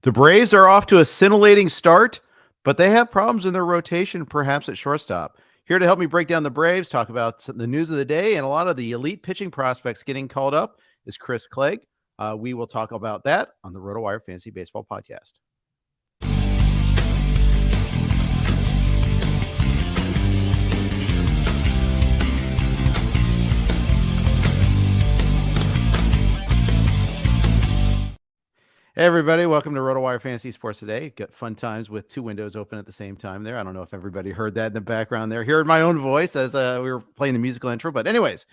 The Braves are off to a scintillating start, but they have problems in their rotation, perhaps at shortstop. Here to help me break down the Braves, talk about the news of the day, and a lot of the elite pitching prospects getting called up is Chris Clegg. We will talk about that on the RotoWire Fantasy Baseball Podcast. Hey everybody, welcome to RotoWire Fantasy Sports Today. Got fun times with two windows open at the same time there. I don't know if everybody heard that in the background there. Heard my own voice as we were playing the musical intro. But anyways,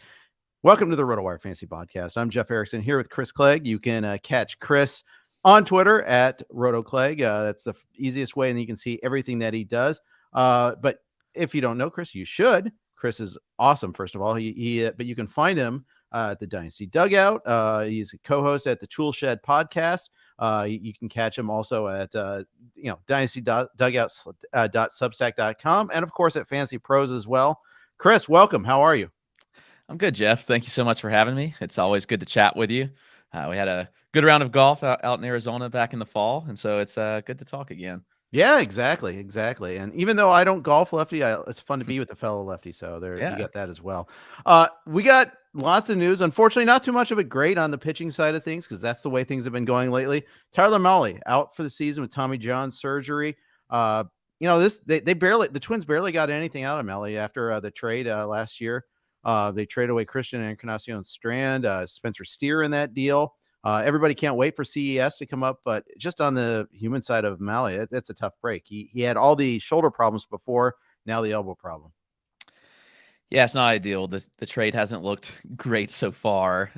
welcome to the RotoWire Fantasy Podcast. I'm Jeff Erickson here with Chris Clegg. You can catch Chris on Twitter at RotoClegg. That's the easiest way, and you can see everything that he does. But if you don't know Chris, you should. Chris is awesome, first of all. But you can find him at the Dynasty Dugout. He's a co-host at the Toolshed podcast. You can catch him also at dynasty.dugout.substack.com, and of course at Fantasy Pros as well. Chris, welcome. How are you? I'm good, Jeff. Thank you so much for having me. It's always good to chat with you. We had a good round of golf out in Arizona back in the fall, and so it's good to talk again. Yeah, exactly. And even though I don't golf, Lefty, it's fun to be with a fellow lefty. So you got that as well. We got lots of news. Unfortunately, not too much of it great on the pitching side of things because that's the way things have been going lately. Tyler Mahle out for the season with Tommy John surgery. The Twins barely got anything out of Mahle after the trade last year. They traded away Christian Encarnacion Strand, Spencer Steer in that deal. Everybody can't wait for CES to come up, but just on the human side of Mahle, it's a tough break. He had all the shoulder problems before, now the elbow problem. Yeah, it's not ideal. The trade hasn't looked great so far,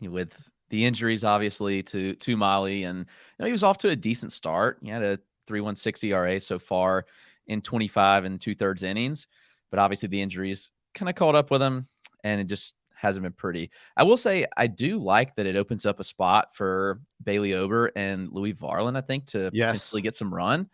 with the injuries, obviously, to Mahle. And he was off to a decent start. He had a 3.16 ERA so far in 25 and 2/3 innings, but obviously the injuries kind of caught up with him, and it just hasn't been pretty. I will say I do like that it opens up a spot for Bailey Ober and Louis Varland, I think, to potentially get some run.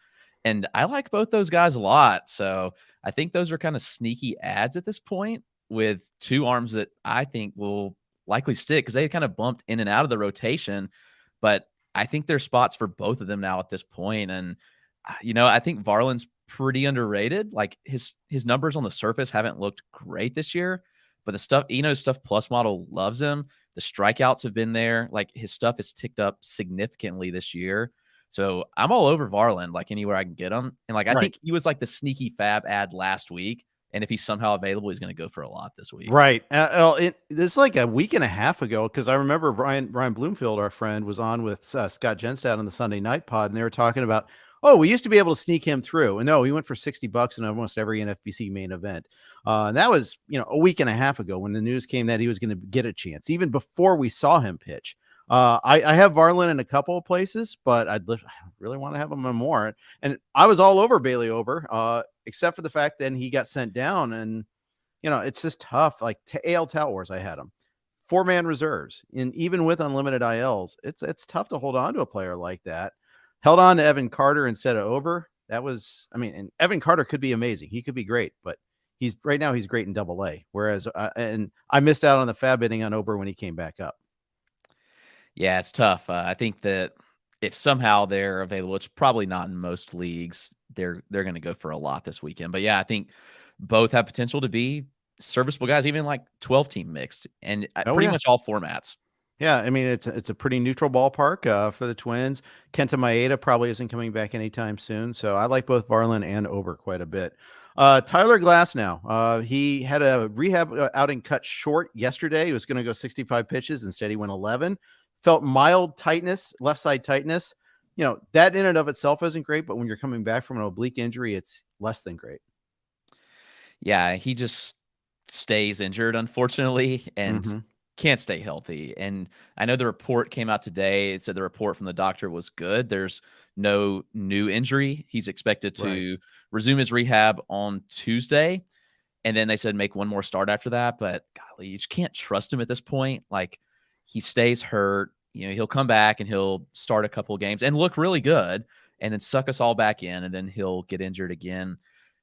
And I like both those guys a lot. So I think those are kind of sneaky ads at this point with two arms that I think will likely stick because they kind of bumped in and out of the rotation. But I think there's spots for both of them now at this point. And, I think Varland's pretty underrated. Like his numbers on the surface haven't looked great this year. But the Stuff Plus model loves him. The strikeouts have been there. Like his stuff has ticked up significantly this year. So I'm all over Varland, like anywhere I can get him. And I think he was like the sneaky FAAB ad last week. And if he's somehow available, he's going to go for a lot this week. Right. This like a week and a half ago, because I remember Brian Bloomfield, our friend, was on with Scott Genstad on the Sunday Night Pod, and they were talking about, we used to be able to sneak him through. And no, he went for $60 in almost every NFBC main event. And that was, a week and a half ago when the news came that he was going to get a chance, even before we saw him pitch. I have Varland in a couple of places, but I really want to have him in more. And I was all over Bailey Ober, except for the fact that he got sent down. And, it's just tough. Like AL Tout Wars, I had him 4-man reserves. And even with unlimited ILs, it's tough to hold on to a player like that. Held on to Evan Carter instead of Ober. And Evan Carter could be amazing. He could be great, but right now he's great in AA. Whereas, and I missed out on the FAAB bidding on Ober when he came back up. Yeah, it's tough. I think that if somehow they're available, it's probably not in most leagues, they're going to go for a lot this weekend. But yeah, I think both have potential to be serviceable guys, even like 12-team mixed, and pretty much all formats. Yeah, it's a pretty neutral ballpark for the Twins. Kenta Maeda probably isn't coming back anytime soon, so I like both Varland and Ober quite a bit. Tyler Glasnow, he had a rehab outing cut short yesterday. He was going to go 65 pitches. Instead, he went 11. Felt mild tightness, left side tightness. That in and of itself isn't great, but when you're coming back from an oblique injury, it's less than great. Yeah, he just stays injured, unfortunately, and can't stay healthy. And I know the report came out today. It said the report from the doctor was good. There's no new injury. He's expected to resume his rehab on Tuesday. And then they said make one more start after that. But golly, you just can't trust him at this point. Like he stays hurt. He'll come back and he'll start a couple of games and look really good and then suck us all back in. And then he'll get injured again.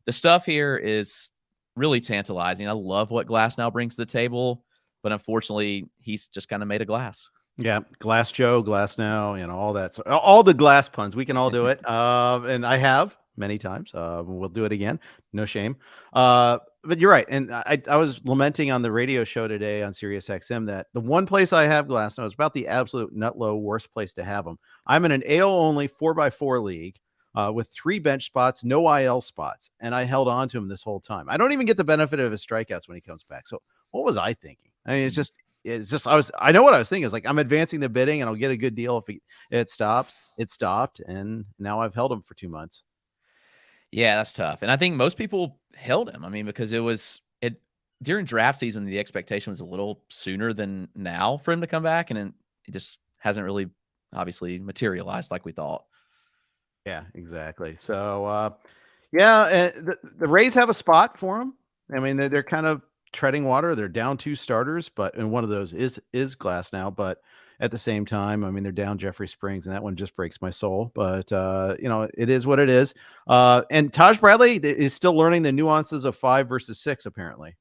The stuff here is really tantalizing. I love what Glasnow brings to the table. But unfortunately, he's just kind of made of glass. Yeah, Glass Joe, Glasnow, all that. All the glass puns. We can all do it. And I have many times. We'll do it again. No shame. But you're right. And I was lamenting on the radio show today on Sirius XM that the one place I have Glasnow is about the absolute nut low worst place to have them. I'm in an AL only 4x4 league with 3 bench spots, no IL spots. And I held on to him this whole time. I don't even get the benefit of his strikeouts when he comes back. So what was I thinking? I mean, I know what I was thinking. It's like, I'm advancing the bidding and I'll get a good deal if it stopped. And now I've held him for 2 months. Yeah, that's tough. And I think most people held him. I mean, because it during draft season, the expectation was a little sooner than now for him to come back. And it just hasn't really obviously materialized like we thought. Yeah, exactly. So, yeah, the Rays have a spot for him. I mean, they're kind of treading water. They're down 2 starters, and one of those is Glasnow. But at the same time, I mean, they're down Jeffrey Springs, and that one just breaks my soul. But it is what it is. And Taj Bradley is still learning the nuances of 5 versus 6, apparently.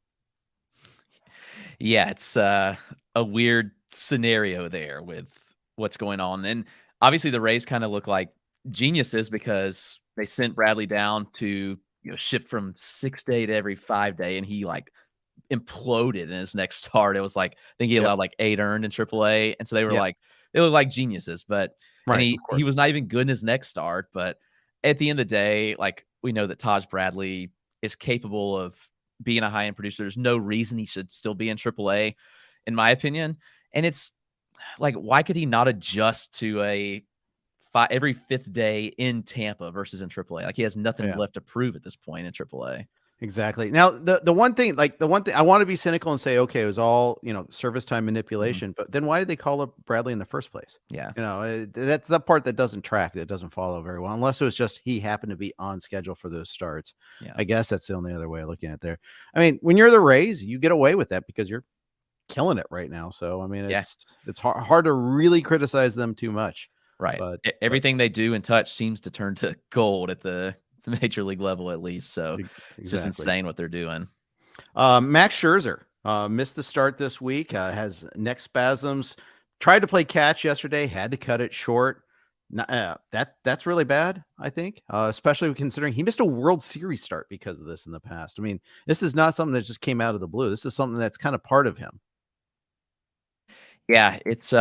Yeah, it's a weird scenario there with what's going on. And obviously the Rays kind of look like geniuses because they sent Bradley down to shift from 6-day to every 5-day, and he like imploded in his next start. It was like, I think he allowed like 8 earned in AAA. And so they were like, they look like geniuses, but Right, and he was not even good in his next start. But at the end of the day, like, we know that Taj Bradley is capable of being a high-end producer. There's no reason he should still be in AAA, in my opinion. And it's like, why could he not adjust to every 5th day in Tampa versus in AAA? Like, he has nothing left to prove at this point in AAA. Exactly. Now, the one thing I want to be cynical and say, okay, it was all, service time manipulation, but then why did they call up Bradley in the first place? Yeah. That's the part that doesn't track, that doesn't follow very well, unless it was just he happened to be on schedule for those starts. Yeah. I guess that's the only other way of looking at it there. I mean, when you're the Rays, you get away with that because you're killing it right now. So, I mean, it's hard to really criticize them too much. Right. But everything they do and touch seems to turn to gold at the major league level, at least. So It's just insane what they're doing. Max Scherzer missed the start this week, has neck spasms, tried to play catch yesterday, had to cut it short. That's really bad, I think, especially considering he missed a World Series start because of this in the past. I mean, this is not something that just came out of the blue. This is something that's kind of part of him. Yeah, it's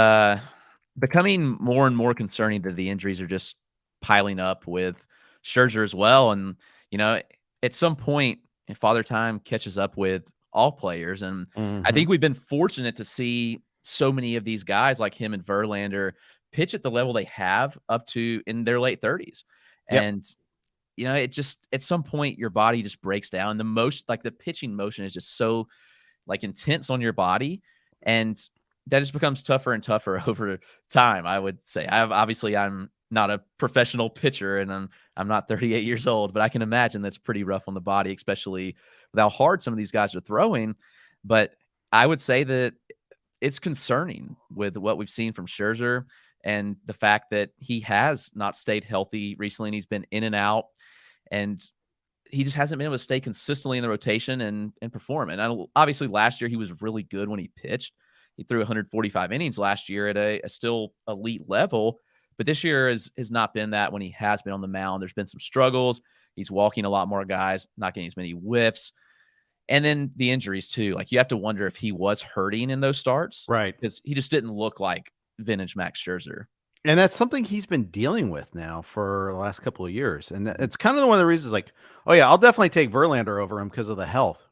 becoming more and more concerning that the injuries are just piling up with Scherzer as well. And, at some point, Father Time catches up with all players. And I think we've been fortunate to see so many of these guys like him and Verlander pitch at the level they have up to in their late 30s. And, it just, at some point, your body just breaks down. The pitching motion is just so intense on your body. And that just becomes tougher and tougher over time, I would say. I'm not a professional pitcher, and I'm not 38 years old, but I can imagine that's pretty rough on the body, especially with how hard some of these guys are throwing. But I would say that it's concerning with what we've seen from Scherzer and the fact that he has not stayed healthy recently, and he's been in and out, and he just hasn't been able to stay consistently in the rotation and perform. And obviously last year he was really good when he pitched. He threw 145 innings last year at a still elite level. But this year has not been that when he has been on the mound. There's been some struggles. He's walking a lot more guys, not getting as many whiffs. And then the injuries too. Like, you have to wonder if he was hurting in those starts. Right. Because he just didn't look like vintage Max Scherzer. And that's something he's been dealing with now for the last couple of years. And it's kind of one of the reasons, like, oh yeah, I'll definitely take Verlander over him because of the health.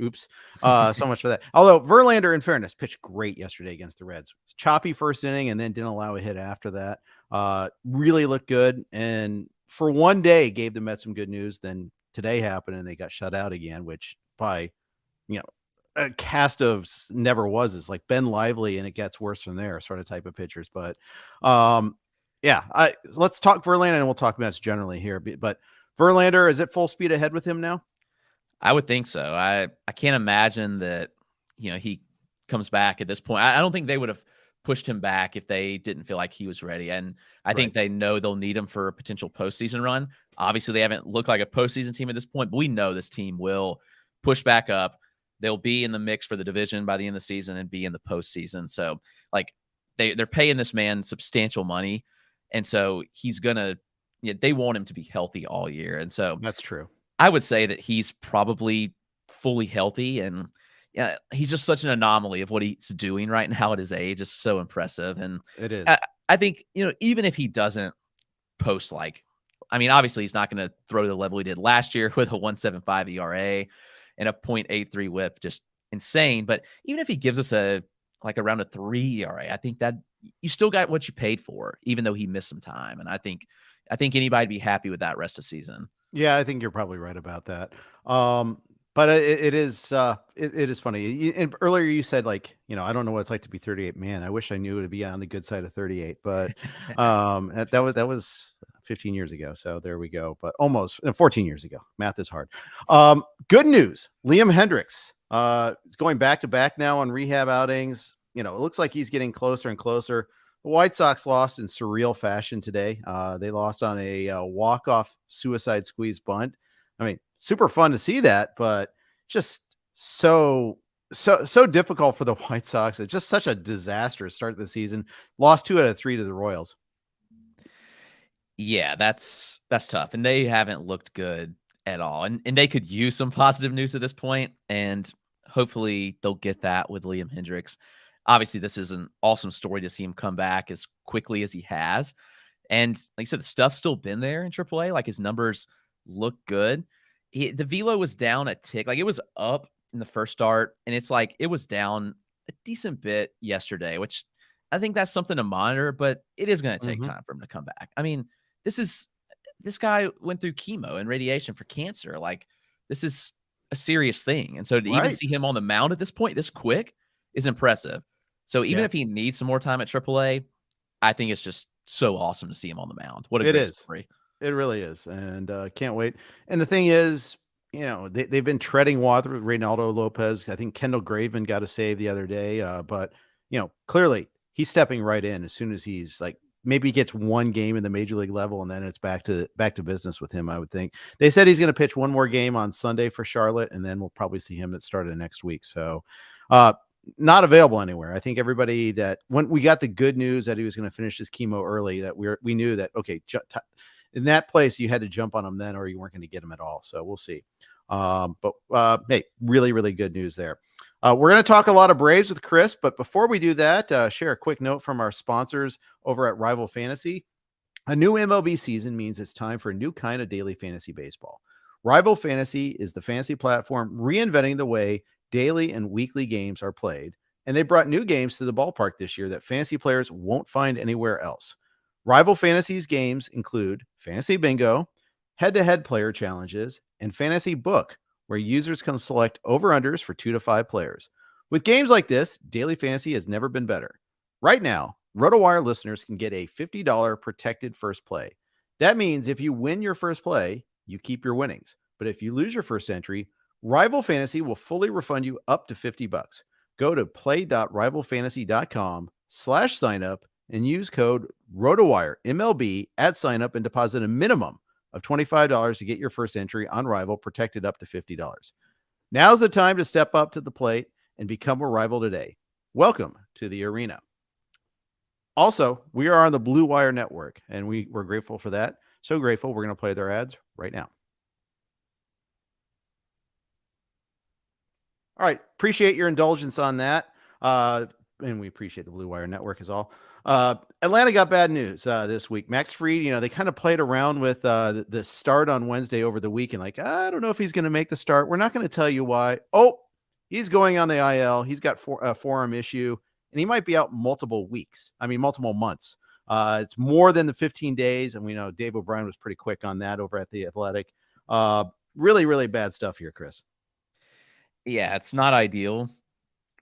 Oops. So much for that. Although Verlander, in fairness, pitched great yesterday against the Reds. Choppy first inning and then didn't allow a hit after that. Really looked good. And for one day gave the Mets some good news. Then today happened and they got shut out again, which by, a cast of never was is like Ben Lively, and it gets worse from there, sort of type of pitchers. But let's talk Verlander and we'll talk Mets generally here. But Verlander, is it full speed ahead with him now? I would think so. I can't imagine that, he comes back at this point. I don't think they would have pushed him back if they didn't feel like he was ready. And I think they know they'll need him for a potential postseason run. Obviously, they haven't looked like a postseason team at this point, but we know this team will push back up. They'll be in the mix for the division by the end of the season and be in the postseason. So, they're paying this man substantial money, and so he's gonna. Yeah, they want him to be healthy all year, and so That's true. I would say that he's probably fully healthy, and yeah, he's just such an anomaly of what he's doing right now at his age. It's so impressive, and It I, is. I think even if he doesn't post I mean, obviously he's not going to throw the level he did last year with a 1.75 ERA and a .83 WHIP, just insane. But even if he gives us around a 3 ERA, I think that you still got what you paid for, even though he missed some time. And I think anybody'd be happy with that rest of season. Yeah, I think you're probably right about that. But it is it is funny. And earlier you said I don't know what it's like to be 38. Man, I wish I knew to be on the good side of 38. But that was 15 years ago. So there we go. But almost 14 years ago. Math is hard. Good news. Liam Hendriks going back to back now on rehab outings. It looks like he's getting closer and closer. The White Sox lost in surreal fashion today. They lost on a walk-off suicide squeeze bunt. I mean, super fun to see that, but just so difficult for the White Sox. It's just such a disastrous start to the season. Lost 2 out of 3 to the Royals. Yeah, that's tough, and they haven't looked good at all. And they could use some positive news at this point, and hopefully they'll get that with Liam Hendriks. Obviously, this is an awesome story to see him come back as quickly as he has. And like you said, the stuff's still been there in AAA. Like his numbers look good. The velo was down a tick. Like it was up in the first start, and it's like it was down a decent bit yesterday, which I think that's something to monitor, but it is going to take time for him to come back. I mean, this guy went through chemo and radiation for cancer. Like this is a serious thing. And so to even see him on the mound at this point, this quick, is impressive. So even if he needs some more time at AAA, I think it's just so awesome to see him on the mound. What a great story. It really is. And can't wait. And the thing is, they've been treading water with Reynaldo Lopez. I think Kendall Graveman got a save the other day. But, clearly he's stepping right in as soon as he's maybe gets one game in the major league level, and then it's back to business with him, I would think. They said he's going to pitch one more game on Sunday for Charlotte, and then we'll probably see him at the start of next week. So, not available anywhere. I think everybody that when we got the good news that he was going to finish his chemo early, that we knew that, okay, in that place, you had to jump on him then, or you weren't going to get him at all. So we'll see. Hey, really, really good news there. We're going to talk a lot of Braves with Chris, but before we do that, share a quick note from our sponsors over at Rival Fantasy. A new MLB season means it's time for a new kind of daily fantasy baseball. Rival Fantasy is the fantasy platform reinventing the way daily and weekly games are played, and they brought new games to the ballpark this year that fantasy players won't find anywhere else. Rival Fantasy's games include Fantasy Bingo, head-to-head player challenges, and Fantasy Book, where users can select over-unders for 2 to 5 players. With games like this, daily fantasy has never been better. Right now, RotoWire listeners can get a $50 protected first play. That means if you win your first play, you keep your winnings. But if you lose your first entry, Rival Fantasy will fully refund you up to $50. Go to play.rivalfantasy.com/signup and use code RotoWire MLB at signup and deposit a minimum of $25 to get your first entry on Rival protected up to $50. Now's the time to step up to the plate and become a Rival today. Welcome to the arena. Also, we are on the Blue Wire Network, and we're grateful for that. So grateful, we're going to play their ads right now. All right. Appreciate your indulgence on that. And we appreciate the Blue Wire Network as all. Atlanta got bad news this week. Max Fried, they kind of played around with the start on Wednesday over the weekend. I don't know if he's going to make the start. We're not going to tell you why. Oh, he's going on the IL. He's got a forearm issue, and he might be out multiple months. It's more than the 15 days. And we know Dave O'Brien was pretty quick on that over at the Athletic. Really, really bad stuff here, Chris. Yeah, it's not ideal.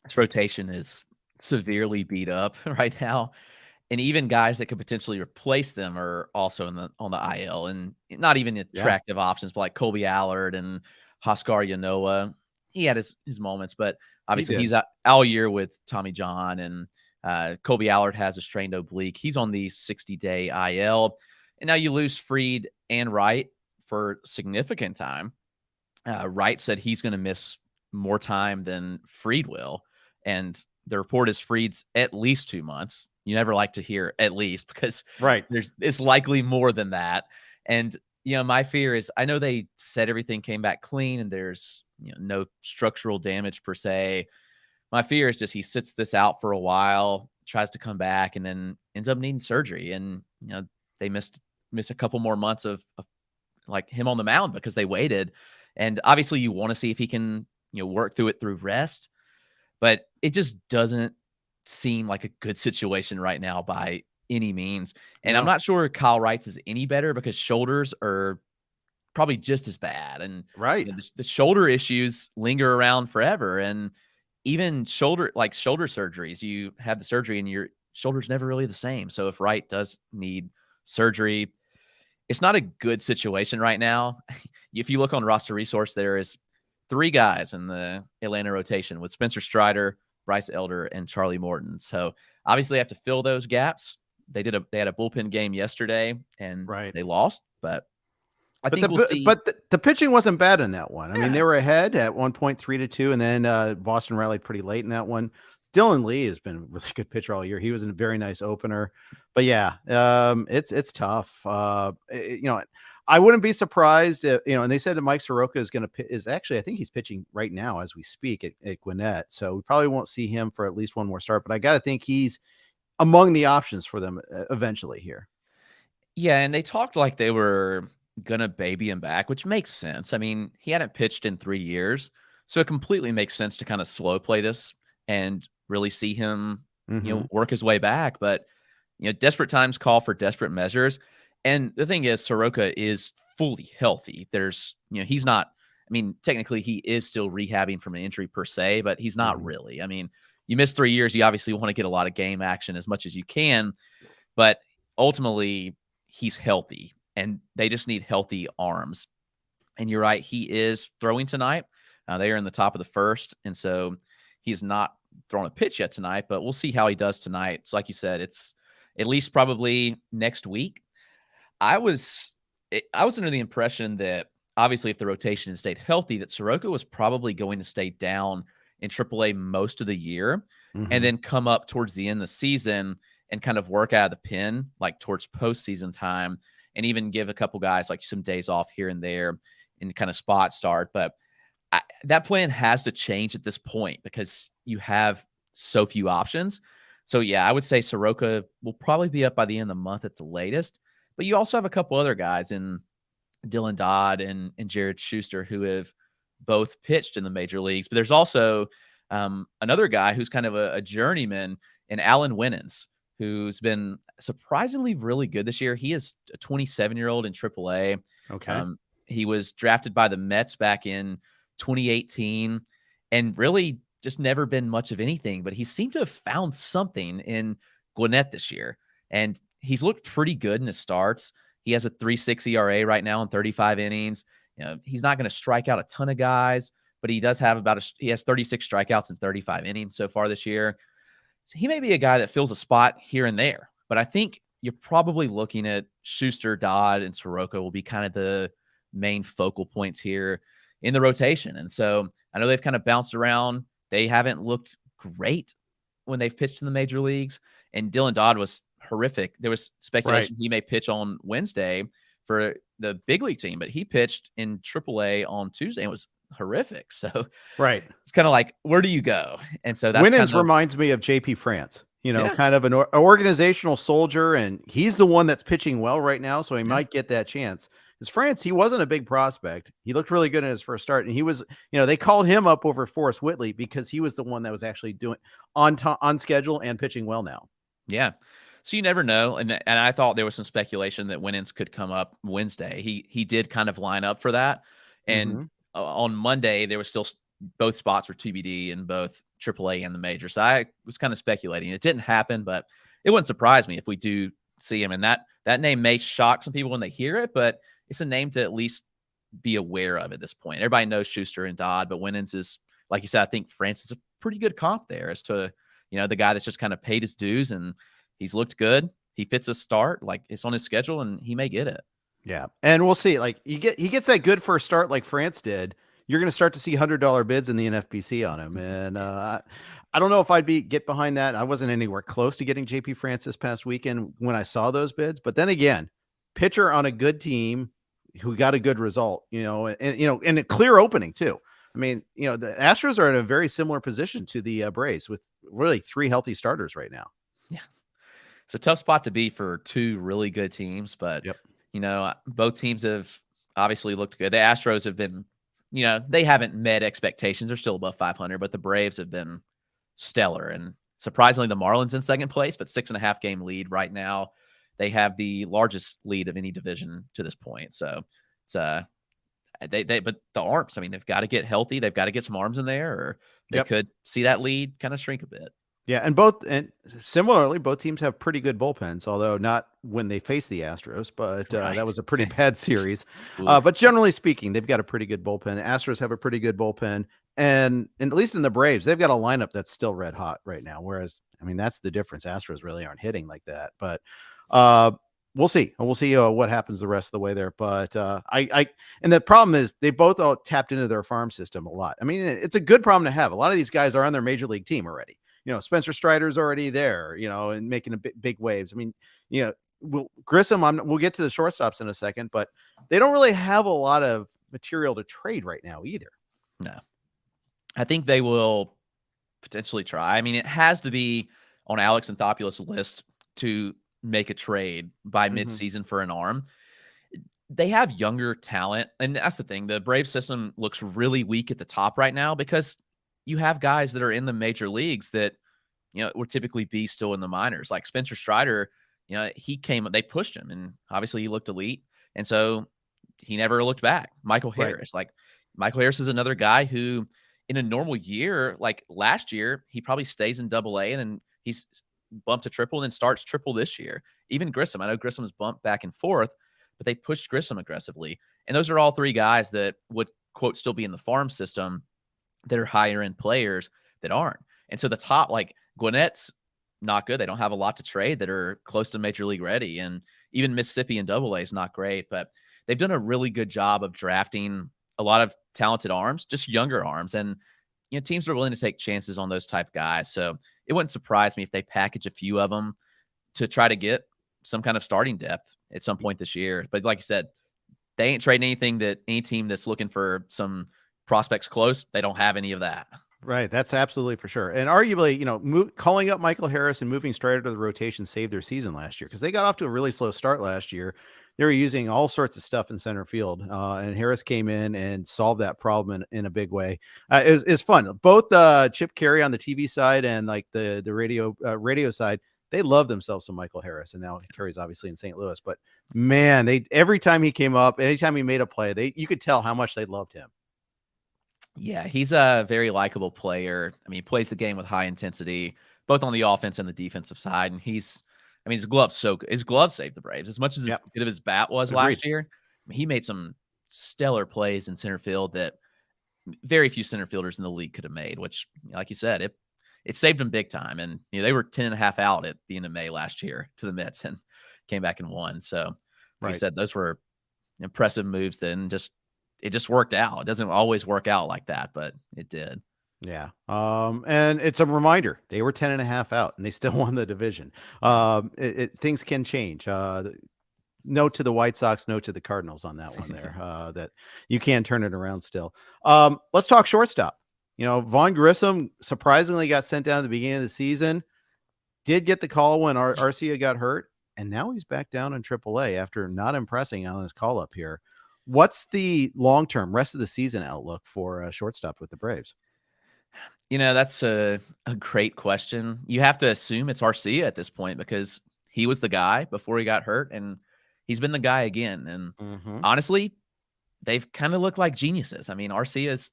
This rotation is severely beat up right now. And even guys that could potentially replace them are also on the IL, and not even attractive options, but like Colby Allard and Huascar Yanoa. He had his moments, but obviously he's out all year with Tommy John, and Colby Allard has a strained oblique. He's on the 60-day IL. And now you lose Fried and Wright for significant time. Wright said he's going to miss more time than Fried will. And the report is Fried's at least 2 months. You never like to hear at least because Right. it's likely more than that. And my fear is I know they said everything came back clean and there's no structural damage per se. My fear is just he sits this out for a while, tries to come back, and then ends up needing surgery. And they miss a couple more months of like him on the mound because they waited. And obviously you want to see if he can work through it through rest, but it just doesn't seem like a good situation right now by any means. And I'm not sure Kyle Wright's is any better because shoulders are probably just as bad. And right, the shoulder issues linger around forever. And even shoulder surgeries, you have the surgery and your shoulder's never really the same. So if Wright does need surgery, it's not a good situation right now. If you look on roster resource, there is 3 guys in the Atlanta rotation with Spencer Strider, Bryce Elder, and Charlie Morton. So obviously they have to fill those gaps. They had a bullpen game yesterday and they lost, but I think we'll see. But the pitching wasn't bad in that one. I mean, they were ahead at 1.3-2, and then Boston rallied pretty late in that one. Dylan Lee has been a really good pitcher all year. He was a very nice opener, but yeah, it's tough. I wouldn't be surprised if, and they said that Mike Soroka is actually, I think he's pitching right now as we speak at Gwinnett. So we probably won't see him for at least one more start, but I got to think he's among the options for them eventually here. Yeah. And they talked like they were going to baby him back, which makes sense. I mean, he hadn't pitched in 3 years, so it completely makes sense to kind of slow play this and really see him, work his way back. But, desperate times call for desperate measures. And the thing is, Soroka is fully healthy. There's, he's not, I mean, technically he is still rehabbing from an injury per se, but he's not really. I mean, you miss 3 years, you obviously want to get a lot of game action as much as you can, but ultimately he's healthy and they just need healthy arms. And you're right, he is throwing tonight. They are in the top of the first, and so he has not thrown a pitch yet tonight, but we'll see how he does tonight. So like you said, it's at least probably next week. I was under the impression that obviously if the rotation had stayed healthy, that Soroka was probably going to stay down in AAA most of the year and then come up towards the end of the season and kind of work out of the pen, like towards postseason time, and even give a couple guys like some days off here and there and kind of spot start. But that plan has to change at this point because you have so few options. So yeah, I would say Soroka will probably be up by the end of the month at the latest. But you also have a couple other guys in Dylan Dodd and Jared Schuster who have both pitched in the major leagues. But there's also another guy who's kind of a journeyman in Alan Winans, who's been surprisingly really good this year. He is a 27-year-old in AAA. Okay. He was drafted by the Mets back in 2018 and really just never been much of anything, but he seemed to have found something in Gwinnett this year. And he's looked pretty good in his starts. He has a 3.6 ERA right now in 35 innings. He's not going to strike out a ton of guys, but he does have he has 36 strikeouts in 35 innings so far this year. So he may be a guy that fills a spot here and there, but I think you're probably looking at Schuster, Dodd, and Soroka will be kind of the main focal points here in the rotation. And so I know they've kind of bounced around. They haven't looked great when they've pitched in the major leagues. And Dylan Dodd was horrific. There was speculation he may pitch on Wednesday for the big league team, but he pitched in AAA on Tuesday and it was horrific. So it's kind of like, where do you go? And so that's Winans reminds me of JP France, kind of an organizational soldier, and he's the one that's pitching well right now. So he might get that chance. Because France, he wasn't a big prospect. He looked really good in his first start. And he was, they called him up over Forrest Whitley because he was the one that was actually doing on schedule and pitching well now. Yeah. So you never know. And I thought there was some speculation that Winans could come up Wednesday. He did kind of line up for that. And on Monday, there was still both spots were TBD in both AAA and the major. So I was kind of speculating. It didn't happen, but it wouldn't surprise me if we do see him. And that name may shock some people when they hear it, but it's a name to at least be aware of at this point. Everybody knows Schuster and Dodd, but Winans is, like you said, I think France is a pretty good comp there as to, the guy that's just kind of paid his dues and he's looked good. He fits a start, like it's on his schedule and he may get it. Yeah. And we'll see, like he gets that good first start like France did. You're going to start to see $100 bids in the NFBC on him. And I don't know if I'd get behind that. I wasn't anywhere close to getting JP France this past weekend when I saw those bids. But then again, pitcher on a good team who got a good result, and a clear opening too. I mean, the Astros are in a very similar position to the Braves with really 3 healthy starters right now. Yeah. It's a tough spot to be for 2 really good teams, but Yep. both teams have obviously looked good. The Astros have been, they haven't met expectations. They're still above 500, but the Braves have been stellar. And surprisingly, the Marlins in second place, but 6.5 game lead right now. They have the largest lead of any division to this point. So it's but the arms, I mean, they've got to get healthy. They've got to get some arms in there, or they could see that lead kind of shrink a bit. Yeah, and similarly, both teams have pretty good bullpens, although not when they face the Astros, but that was a pretty bad series. But generally speaking, they've got a pretty good bullpen. The Astros have a pretty good bullpen, and at least in the Braves, they've got a lineup that's still red hot right now, whereas, I mean, that's the difference. Astros really aren't hitting like that, but we'll see. We'll see what happens the rest of the way there. But and the problem is they both all tapped into their farm system a lot. I mean, it's a good problem to have. A lot of these guys are on their major league team already. Spencer Strider's already there, and making big waves. I mean, Grissom, we'll get to the shortstops in a second, but they don't really have a lot of material to trade right now either. No, I think they will potentially try. I mean, it has to be on Alex Anthopoulos' list to make a trade by midseason for an arm. They have younger talent, and that's the thing. The Brave system looks really weak at the top right now because you have guys that are in the major leagues that, would typically be still in the minors. Like Spencer Strider, they pushed him, and obviously he looked elite. And so he never looked back. Michael Harris, Michael Harris is another guy who in a normal year, like last year, he probably stays in AA and then he's bumped to triple and then starts triple this year. Even Grissom, I know Grissom's bumped back and forth, but they pushed Grissom aggressively. And those are all 3 guys that would, quote, still be in the farm system that are higher end players that aren't. And so the top, like Gwinnett's not good. They don't have a lot to trade that are close to major league ready. And even Mississippi in AA is not great, but they've done a really good job of drafting a lot of talented arms, just younger arms. And, teams are willing to take chances on those type guys. So it wouldn't surprise me if they package a few of them to try to get some kind of starting depth at some point this year. But like you said, they ain't trading anything that any team that's looking for some prospects close, they don't have any of that. Right. That's absolutely for sure. And arguably, calling up Michael Harris and moving Strider to the rotation saved their season last year because they got off to a really slow start last year. They were using all sorts of stuff in center field, and Harris came in and solved that problem in a big way. It's fun. Both Chip Carey on the TV side and like the radio side, they love themselves some Michael Harris, and now Carey's obviously in St. Louis. But man, every time he came up, anytime he made a play, you could tell how much they loved him. Yeah, he's a very likable player. I mean, he plays the game with high intensity, both on the offense and the defensive side. And his glove saved the Braves as much as good of his bat was last year. I mean, he made some stellar plays in center field that very few center fielders in the league could have made, which, like you said, it saved them big time. And they were 10.5 out at the end of May last year to the Mets and came back and won. So like I said, those were impressive moves then. It just worked out. It doesn't always work out like that, but it did. Yeah. And it's a reminder they were 10.5 out and they still won the division. Things can change. Note to the White Sox, note to the Cardinals on that one there, that you can turn it around still. Let's talk shortstop. Vaughn Grissom surprisingly got sent down at the beginning of the season, did get the call when Arcia got hurt, and now he's back down in AAA after not impressing on his call up here. What's the long-term rest of the season outlook for a shortstop with the Braves? That's a great question. You have to assume it's Arcia at this point because he was the guy before he got hurt, and he's been the guy again. And honestly, they've kind of looked like geniuses. I mean, Arcia's,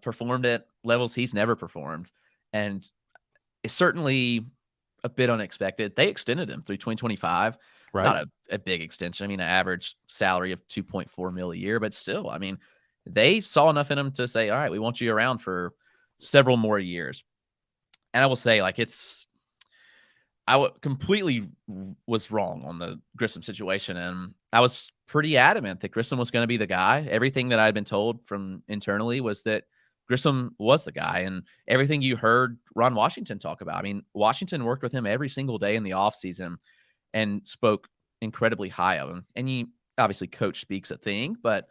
performed at levels he's never performed, and it's certainly a bit unexpected. They extended him through 2025. Right. Not a big extension. I mean, an average salary of $2.4 million a year, but still, I mean, they saw enough in him to say, all right, we want you around for several more years. And I will say, completely was wrong on the Grissom situation. And I was pretty adamant that Grissom was going to be the guy. Everything that I had been told from internally was that Grissom was the guy, and everything you heard Ron Washington talk about. I mean, Washington worked with him every single day in the offseason and spoke incredibly high of him. And you obviously coach speaks a thing, but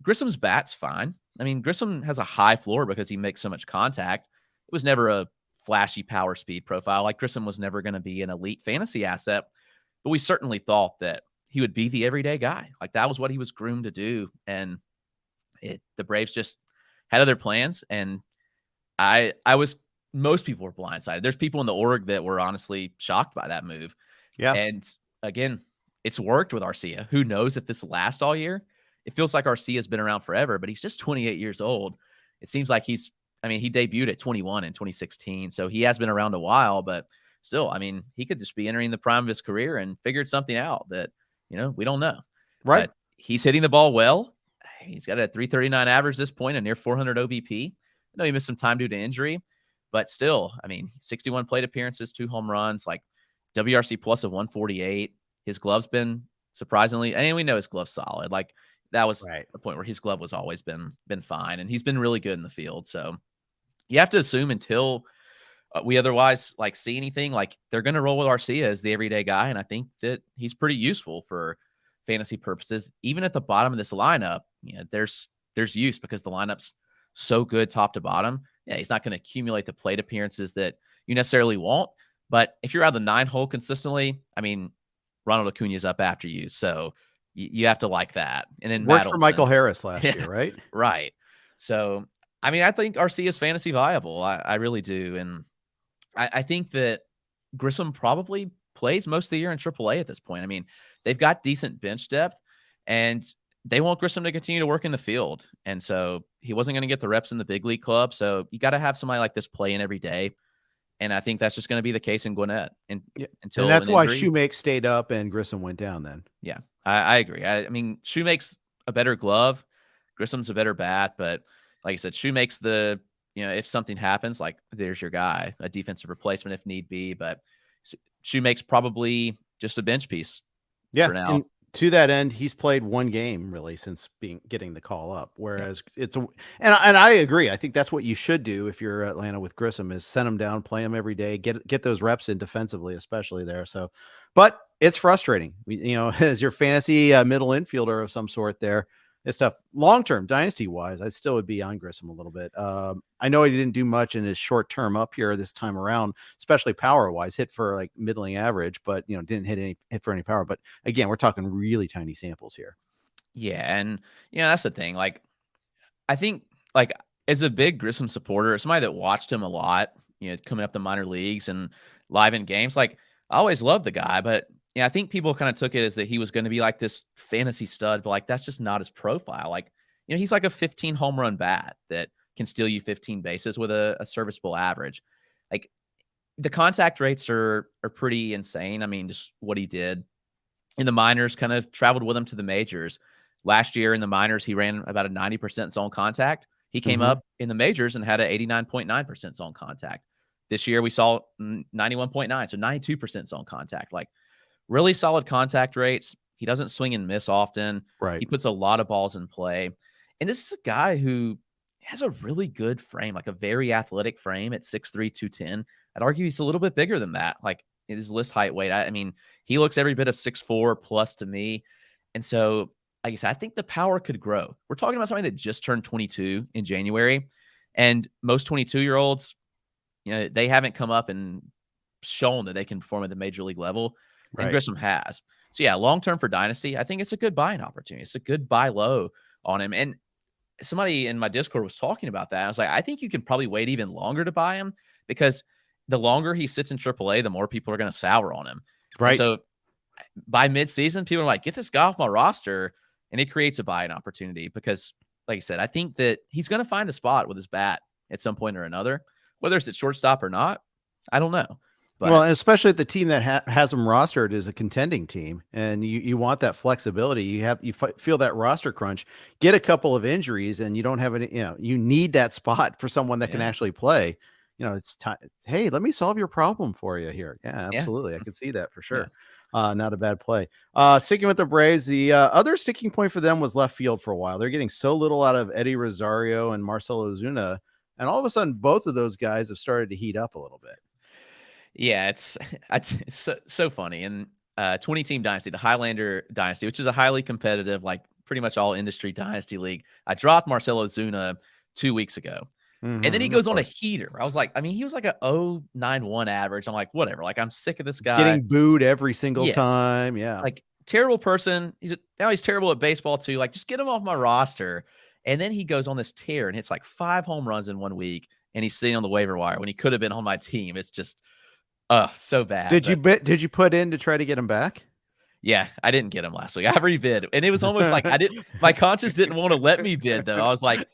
Grissom's bat's fine. I mean, Grissom has a high floor because he makes so much contact. It was never a flashy power speed profile. Like Grissom was never going to be an elite fantasy asset, but we certainly thought that he would be the everyday guy. Like that was what he was groomed to do. And the Braves just had other plans. And most people were blindsided. There's people in the org that were honestly shocked by that move. Yeah. And again, it's worked with Arcia. Who knows if this lasts all year? It feels like Arcia's been around forever, but he's just 28 years old. It seems like he debuted at 21 in 2016. So he has been around a while, but still, I mean, he could just be entering the prime of his career and figured something out that, we don't know. Right. But he's hitting the ball well. He's got a 339 average this point, a near 400 OBP. I know he missed some time due to injury, but still, I mean, 61 plate appearances, 2 home runs, like WRC plus of 148. His glove's been surprisingly, and we know his glove's solid. Like that was the point where his glove was always been fine, and he's been really good in the field. So you have to assume until we otherwise like see anything, like they're going to roll with Arcia as the everyday guy. And I think that he's pretty useful for fantasy purposes. Even at the bottom of this lineup, there's use because the lineup's so good top to bottom. Yeah, he's not going to accumulate the plate appearances that you necessarily want. But if you're out of the 9 hole consistently, I mean, Ronald Acuna's up after you. So you have to like that. And then worked for Michael Harris last year, right? Right. So, I mean, I think RC is fantasy viable. I really do. And I think that Grissom probably plays most of the year in AAA at this point. I mean, they've got decent bench depth, and they want Grissom to continue to work in the field. And so he wasn't going to get the reps in the big league club. So you got to have somebody like this play in every day. And I think that's just going to be the case in Gwinnett until and that's why Shoemake stayed up and Grissom went down then. Yeah, I agree. I mean, Shoemake's a better glove. Grissom's a better bat. But like I said, Shoemake's if something happens, like there's your guy, a defensive replacement if need be. But Shoemake's probably just a bench piece for now. And to that end, he's played 1 game really since getting the call up. Whereas and I agree. I think that's what you should do if you're Atlanta with Grissom is send him down, play him every day, get those reps in defensively, especially there. So, but it's frustrating, as your fantasy middle infielder of some sort there. It's tough. Long-term, dynasty-wise, I still would be on Grissom a little bit. I know he didn't do much in his short term up here this time around, especially power-wise, hit for like middling average, but, didn't hit for any power. But again, we're talking really tiny samples here. Yeah, and, that's the thing. Like, I think, like, as a big Grissom supporter, somebody that watched him a lot, coming up the minor leagues and live in games, like, I always loved the guy, but I think people kind of took it as that he was going to be like this fantasy stud, but like that's just not his profile. Like, he's like a 15 home run bat that can steal you 15 bases with a serviceable average. Like the contact rates are pretty insane. I mean, just what he did in the minors kind of traveled with him to the majors. Last year in the minors, he ran about a 90% zone contact. He came up in the majors and had an 89.9% zone contact. This year we saw 91.9, so 92% zone contact. Like, really solid contact rates. He doesn't swing and miss often. Right. He puts a lot of balls in play. And this is a guy who has a really good frame, like a very athletic frame at 6'3", 210. I'd argue he's a little bit bigger than that. Like his list height weight. I mean, he looks every bit of 6'4" plus to me. And so, like I said, I think the power could grow. We're talking about somebody that just turned 22 in January. And most 22-year-olds, they haven't come up and shown that they can perform at the major league level. And Grissom has. So, yeah, long-term for Dynasty, I think it's a good buying opportunity. It's a good buy low on him. And somebody in my Discord was talking about that. I was like, I think you can probably wait even longer to buy him because the longer he sits in AAA, the more people are going to sour on him. Right. And so by midseason, people are like, get this guy off my roster. And it creates a buying opportunity because, like I said, I think that he's going to find a spot with his bat at some point or another. Whether it's at shortstop or not, I don't know. But, well, especially if the team that has him rostered is a contending team, and you want that flexibility. You feel that roster crunch. Get a couple of injuries, and you don't have any. You need that spot for someone that can actually play. It's time. Hey, let me solve your problem for you here. Yeah, absolutely. I can see that for sure. Not a bad play. Sticking with the Braves, the other sticking point for them was left field for a while. They're getting so little out of Eddie Rosario and Marcelo Ozuna, and all of a sudden, both of those guys have started to heat up a little bit. Yeah, it's so funny. And 20-team dynasty, the Highlander dynasty, which is a highly competitive, like pretty much all industry dynasty league. I dropped Marcelo Ozuna 2 weeks ago. And then he goes on a heater. I was like, I mean, he was like a 0.91 average. I'm like, whatever. Like, I'm sick of this guy. Getting booed every single time. Yeah. Like, terrible person. Now he's terrible at baseball too. Like, just get him off my roster. And then he goes on this tear and hits like 5 home runs in 1 week. And he's sitting on the waiver wire when he could have been on my team. It's just, so bad. Did you put in to try to get him back? Yeah, I didn't get him last week. I rebid. And it was almost like my conscience didn't want to let me bid though. I was like,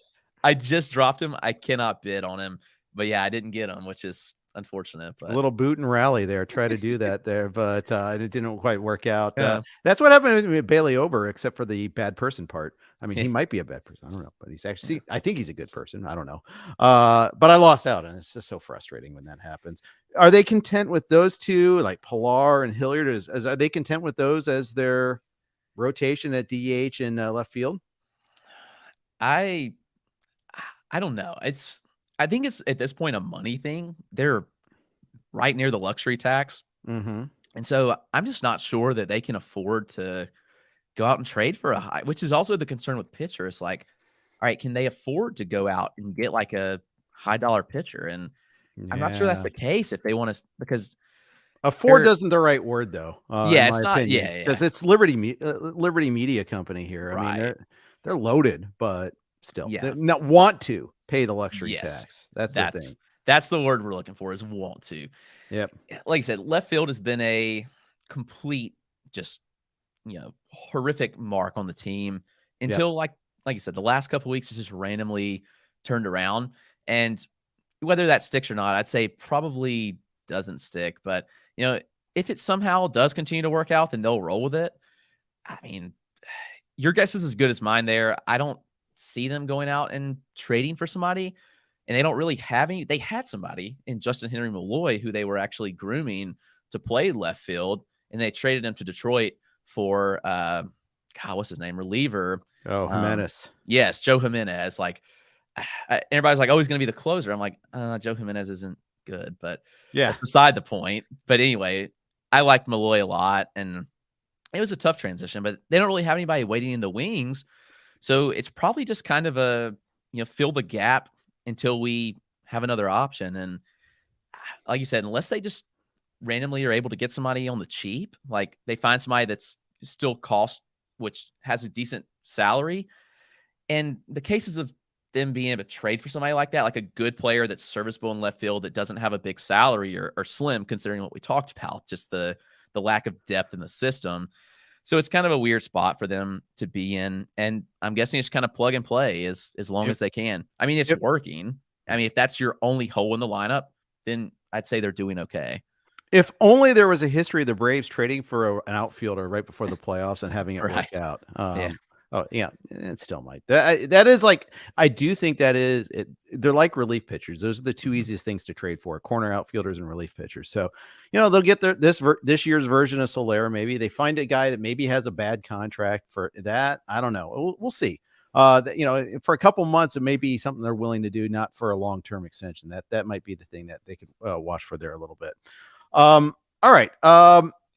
I just dropped him. I cannot bid on him. But yeah, I didn't get him, which is unfortunate. But a little boot and rally there. Try to do that there, but it didn't quite work out. Yeah. That's what happened with Bailey Ober, except for the bad person part. I mean, he might be a bad person. I don't know, but he's actually, I think he's a good person. I don't know. But I lost out, and it's just so frustrating when that happens. Are they content with those two, like Pilar and Hilliard? Are they content with those as their rotation at DH and left field? I don't know. I think it's at this point a money thing. They're right near the luxury tax. Mm-hmm. And so I'm just not sure that they can afford to go out and trade for a high, which is also the concern with pitchers. Like, all right, can they afford to go out and get like a high dollar pitcher? And I'm not sure that's the case if they want to, because afford isn't the right word though. Yeah, it's not. Opinion, yeah, because it's Liberty Media Company here. Right. I mean, they're loaded, but still, yeah, they not want to pay the luxury tax. That's the thing. That's the word we're looking for, is want to. Yep. Like I said, left field has been a complete, just, horrific mark on the team until like you said, the last couple of weeks has just randomly turned around. And whether that sticks or not, I'd say probably doesn't stick. But, if it somehow does continue to work out, then they'll roll with it. I mean, your guess is as good as mine there. I don't see them going out and trading for somebody. And they don't really have any. They had somebody in Justin Henry Malloy who they were actually grooming to play left field, and they traded him to Detroit for what's his name? Reliever. Oh, Jimenez. Yes, Joe Jimenez. Like, everybody's like, oh, he's going to be the closer. I'm like, Joe Jimenez isn't good, but that's beside the point. But anyway, I liked Malloy a lot, and it was a tough transition, but they don't really have anybody waiting in the wings. So it's probably just kind of a, fill the gap until we have another option. And like you said, unless they just randomly are able to get somebody on the cheap, like they find somebody that's still cost, which has a decent salary. And the cases of them being able to trade for somebody like that, like a good player that's serviceable in left field that doesn't have a big salary or slim, considering what we talked about, just the lack of depth in the system. So it's kind of a weird spot for them to be in. And I'm guessing it's kind of plug and play as long as they can. I mean, it's working. I mean, if that's your only hole in the lineup, then I'd say they're doing okay. If only there was a history of the Braves trading for an outfielder right before the playoffs and having it work out. Oh yeah, it still might. That is like, I do think that is it. They're like relief pitchers. Those are the two easiest things to trade for: corner outfielders and relief pitchers. So, they'll get this year's version of Solera. Maybe they find a guy that maybe has a bad contract for that. I don't know. We'll see. For a couple months, it may be something they're willing to do, not for a long-term extension. That might be the thing that they could watch for there a little bit. All right.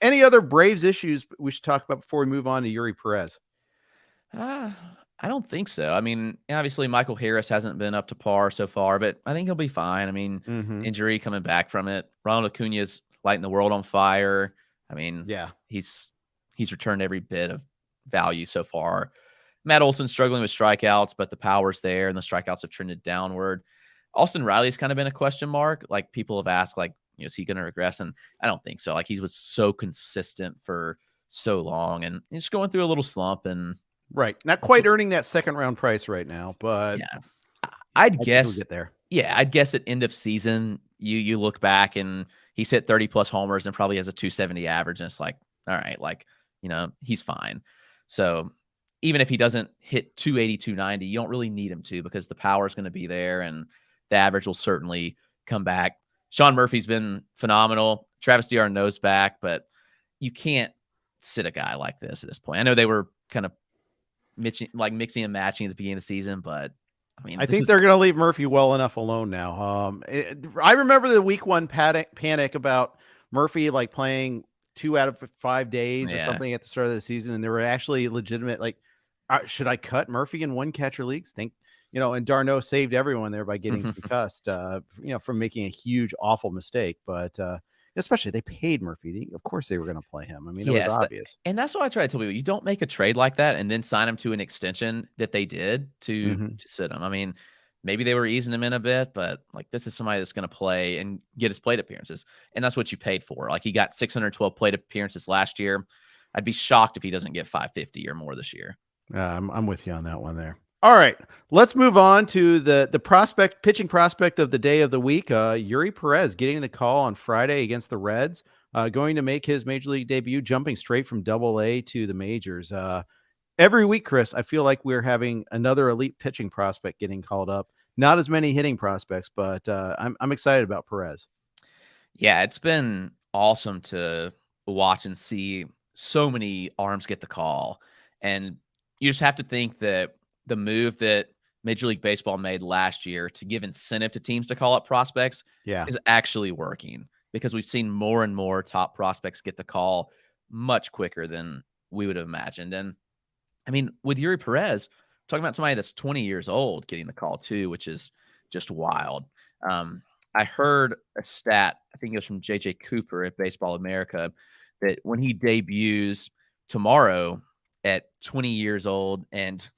Any other Braves issues we should talk about before we move on to Eury Perez? I don't think so. I mean, obviously Michael Harris hasn't been up to par so far, but I think he'll be fine. I mean, injury coming back from it. Ronald Acuna's lighting the world on fire. I mean, he's returned every bit of value so far. Matt Olson's struggling with strikeouts, but the power's there and the strikeouts have trended downward. Austin Riley's kind of been a question mark. Like, people have asked, like, is he going to regress? And I don't think so. Like, he was so consistent for so long, and he's going through a little slump. And not quite earning that second round price right now, but I'd guess we'll get there. Yeah, I'd guess at end of season, you look back and he's hit 30 plus homers and probably has a 270 average, and it's like, all right, like, he's fine. So even if he doesn't hit 280, 290, you don't really need him to, because the power is going to be there and the average will certainly come back. Sean Murphy's been phenomenal. Travis d'Arnaud's back, but you can't sit a guy like this at this point. I know they were kind of mixing and matching at the beginning of the season, but I mean, I think they're going to leave Murphy well enough alone now. I remember the week 1 panic about Murphy like playing 2 out of 5 days or something at the start of the season, and there were actually legitimate like, should I cut Murphy in 1 catcher leagues? And Darno saved everyone there by getting concussed, from making a huge awful mistake. But especially they paid Murphy. Of course they were going to play him. I mean, it was obvious. And that's what I try to tell people. You don't make a trade like that and then sign him to an extension that they did to sit him. I mean, maybe they were easing him in a bit, but like this is somebody that's going to play and get his plate appearances. And that's what you paid for. Like he got 612 plate appearances last year. I'd be shocked if he doesn't get 550 or more this year. I'm with you on that one there. All right, let's move on to the pitching prospect of the day of the week. Eury Perez getting the call on Friday against the Reds, going to make his major league debut, jumping straight from Double-A to the majors. Every week, Chris, I feel like we're having another elite pitching prospect getting called up. Not as many hitting prospects, but I'm excited about Perez. Yeah, it's been awesome to watch and see so many arms get the call, and you just have to think that the move that Major League Baseball made last year to give incentive to teams to call up prospects is actually working, because we've seen more and more top prospects get the call much quicker than we would have imagined. And I mean, with Eury Perez, talking about somebody that's 20 years old getting the call too, which is just wild. I heard a stat, I think it was from JJ Cooper at Baseball America, that when he debuts tomorrow at 20 years old and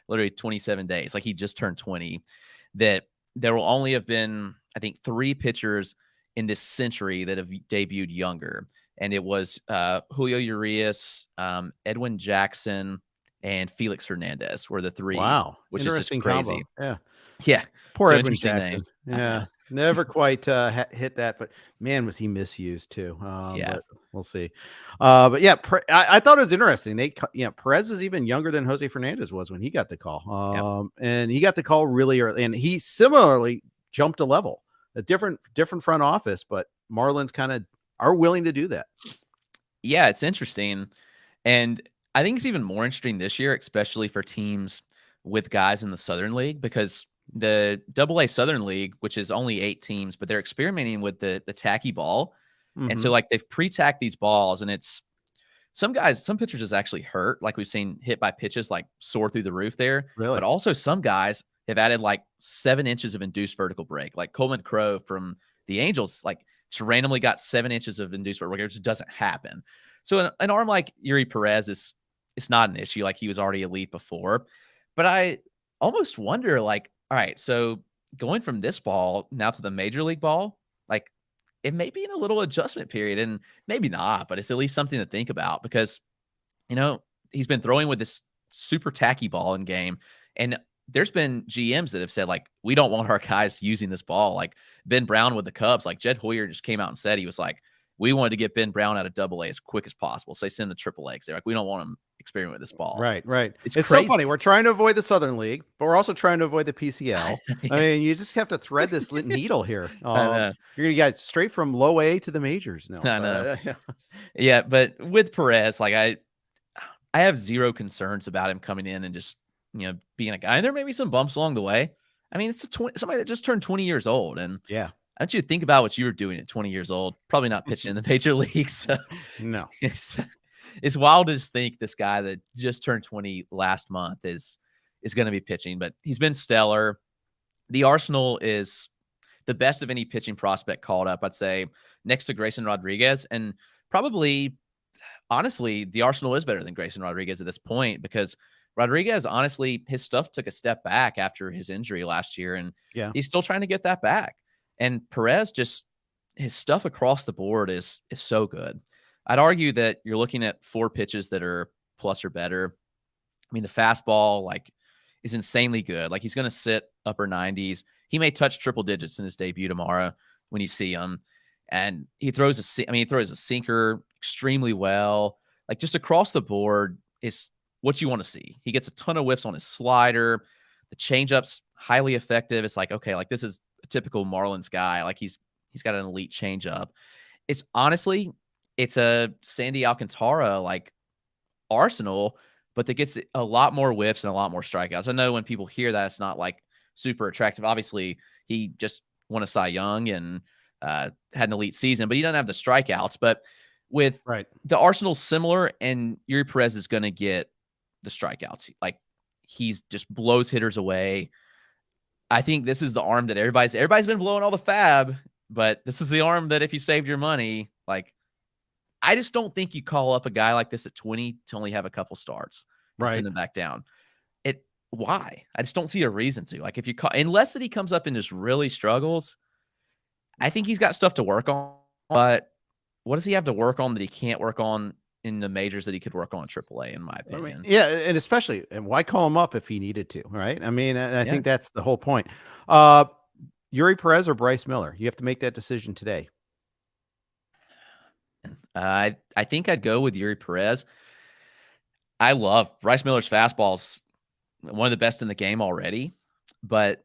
literally 27 days, like he just turned 20, that there will only have been, I think, 3 pitchers in this century that have debuted younger. And it was Julio Urias, Edwin Jackson, and Felix Hernandez were the 3. Wow. Which is just crazy. Combo. Yeah. Yeah. Poor Edwin Jackson. Name. Yeah. Never quite hit that, but man, was he misused too. But we'll see. But yeah, I thought it was interesting. Perez is even younger than Jose Fernandez was when he got the call. And he got the call really early, and he similarly jumped a level, a different front office, but Marlins kind of are willing to do that. Yeah, it's interesting. And I think it's even more interesting this year, especially for teams with guys in the Southern League, because the Double-A Southern League, which is only 8 teams, but they're experimenting with the tacky ball. And so like they've pre-tacked these balls, and it's some pitchers is actually hurt. Like we've seen hit by pitches like soar through the roof there. Really? But also some guys have added like 7 inches of induced vertical break. Like Coleman Crow from the Angels, like just randomly got 7 inches of induced vertical break. It just doesn't happen. So an arm like Eury Perez it's not an issue. Like he was already elite before. But I almost wonder, like, all right, so going from this ball now to the major league ball, like it may be in a little adjustment period, and maybe not, but it's at least something to think about, because, he's been throwing with this super tacky ball in game. And there's been GMs that have said, like, we don't want our guys using this ball. Like Ben Brown with the Cubs, like Jed Hoyer just came out and said, he was like, we wanted to get Ben Brown out of Double-A as quick as possible. So they send him to Triple-A. They're like, we don't want him experiment with this ball. Right. It's so funny. We're trying to avoid the Southern League, but we're also trying to avoid the PCL. I mean, you just have to thread this needle here. You're going to get straight from low A to the majors now. I know. Yeah, but with Perez, like I have zero concerns about him coming in and just, being a guy. And there may be some bumps along the way. I mean, it's somebody that just turned 20 years old. And yeah, I want you to think about what you were doing at 20 years old, probably not pitching in the major leagues. So no, it's wild to just think this guy that just turned 20 last month is going to be pitching, but he's been stellar. The arsenal is the best of any pitching prospect called up, I'd say, next to Grayson Rodriguez. And probably, honestly, the arsenal is better than Grayson Rodriguez at this point, because Rodriguez, honestly, his stuff took a step back after his injury last year, and he's still trying to get that back. And Perez, just his stuff across the board is so good. I'd argue that you're looking at 4 pitches that are plus or better. I mean, the fastball, like, is insanely good. Like, he's going to sit upper 90s. He may touch triple digits in his debut tomorrow when you see him. And he throws a sinker extremely well. Like, just across the board is what you want to see. He gets a ton of whiffs on his slider. The changeup's highly effective. It's like, okay, like, this is a typical Marlins guy. Like, he's got an elite changeup. It's honestly, it's a Sandy Alcantara like arsenal, but that gets a lot more whiffs and a lot more strikeouts. I know when people hear that, it's not like super attractive. Obviously, he just won a Cy Young and had an elite season, but he doesn't have the strikeouts. But with Right. the Arsenal similar, and Eury Perez is going to get the strikeouts. Like he's just blows hitters away. I think this is the arm that everybody's been blowing all the FAAB, but this is the arm that if you saved your money, like I just don't think you call up a guy like this at 20 to only have a couple starts and send him back down. Why? I just don't see a reason to. Like if you call, unless that he comes up and just really struggles, I think he's got stuff to work on. But what does he have to work on that he can't work on in the majors that he could work on in AAA, in my opinion? Yeah, and especially, and why call him up if he needed to, right? I mean, I think that's the whole point. Eury Perez or Bryce Miller? You have to make that decision today. I think I'd go with Eury Perez. I love Bryce Miller's fastballs, one of the best in the game already, but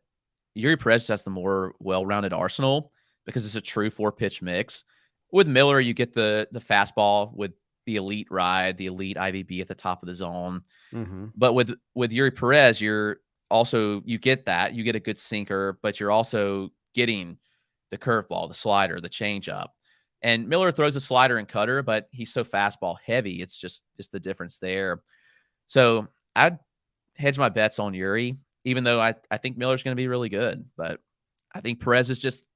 Eury Perez has the more well-rounded arsenal because it's a true 4-pitch mix. With Miller, you get the fastball with the elite ride, the elite IVB at the top of the zone. Mm-hmm. But with Eury Perez, you get that. You get a good sinker, but you're also getting the curveball, the slider, the changeup. And Miller throws a slider and cutter, but he's so fastball heavy. It's just the difference there. So I'd hedge my bets on Eury, even though I think Miller's going to be really good. But I think Perez is just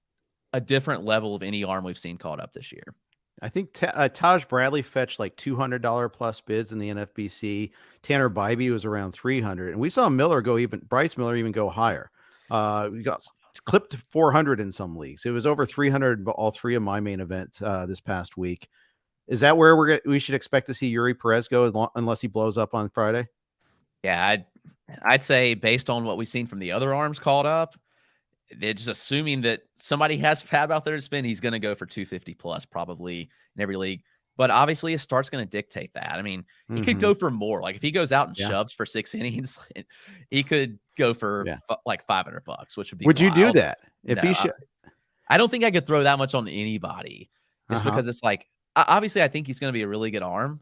a different level of any arm we've seen called up this year. I think Taj Bradley fetched like $200 plus bids in the NFBC. Tanner Bybee was around 300, and we saw Bryce Miller even go higher. We got clipped to 400 in some leagues. It was over 300 all three of my main events this past week. Is that where we should expect to see Eury Perez go unless he blows up on Friday? Yeah, I'd say based on what we've seen from the other arms called up, they're just assuming that somebody has FAAB out there to spin. He's going to go for 250 plus probably in every league. But obviously his start's going to dictate that. I mean, he could go for more. Like if he goes out and shoves for 6 innings, he could go for like $500, which would be Would wild. You do that? If he should, I don't think I could throw that much on anybody just because it's like, obviously I think he's going to be a really good arm,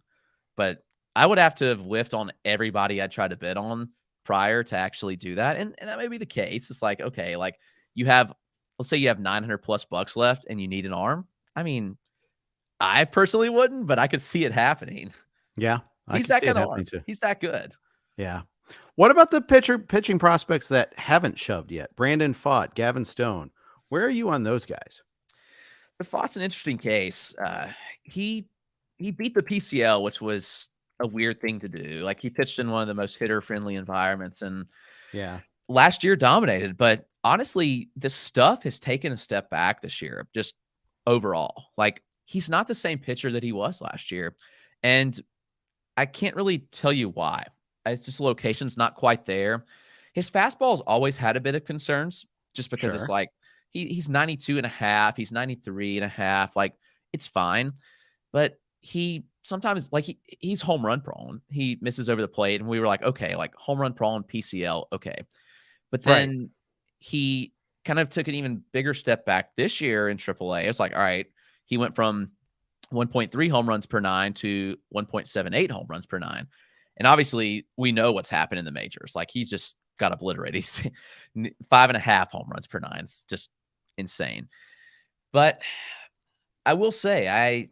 but I would have to have whiffed on everybody I'd try to bet on prior to actually do that. And that may be the case. It's like, okay, like let's say you have $900+ left and you need an arm. I mean, I personally wouldn't, but I could see it happening. Yeah. He's that kind of arm. He's that good. Yeah. What about the pitching prospects that haven't shoved yet? Brandon Pfaadt, Gavin Stone. Where are you on those guys? Pfaadt's an interesting case. He beat the PCL, which was a weird thing to do. Like he pitched in one of the most hitter-friendly environments, and last year dominated. But honestly, the stuff has taken a step back this year, just overall. Like he's not the same pitcher that he was last year, and I can't really tell you why. It's just location's not quite there. His fastball's always had a bit of concerns, just because it's like he's 92.5, he's 93.5. Like it's fine, but he sometimes like he's home run prone. He misses over the plate, and we were like, okay, like home run prone PCL, okay. But then he kind of took an even bigger step back this year in AAA. It's like, all right, he went from 1.3 home runs per 9 to 1.78 home runs per 9. And obviously, we know what's happened in the majors. Like he's just got obliterated. He's 5.5 home runs per 9. It's just insane. But I will say, I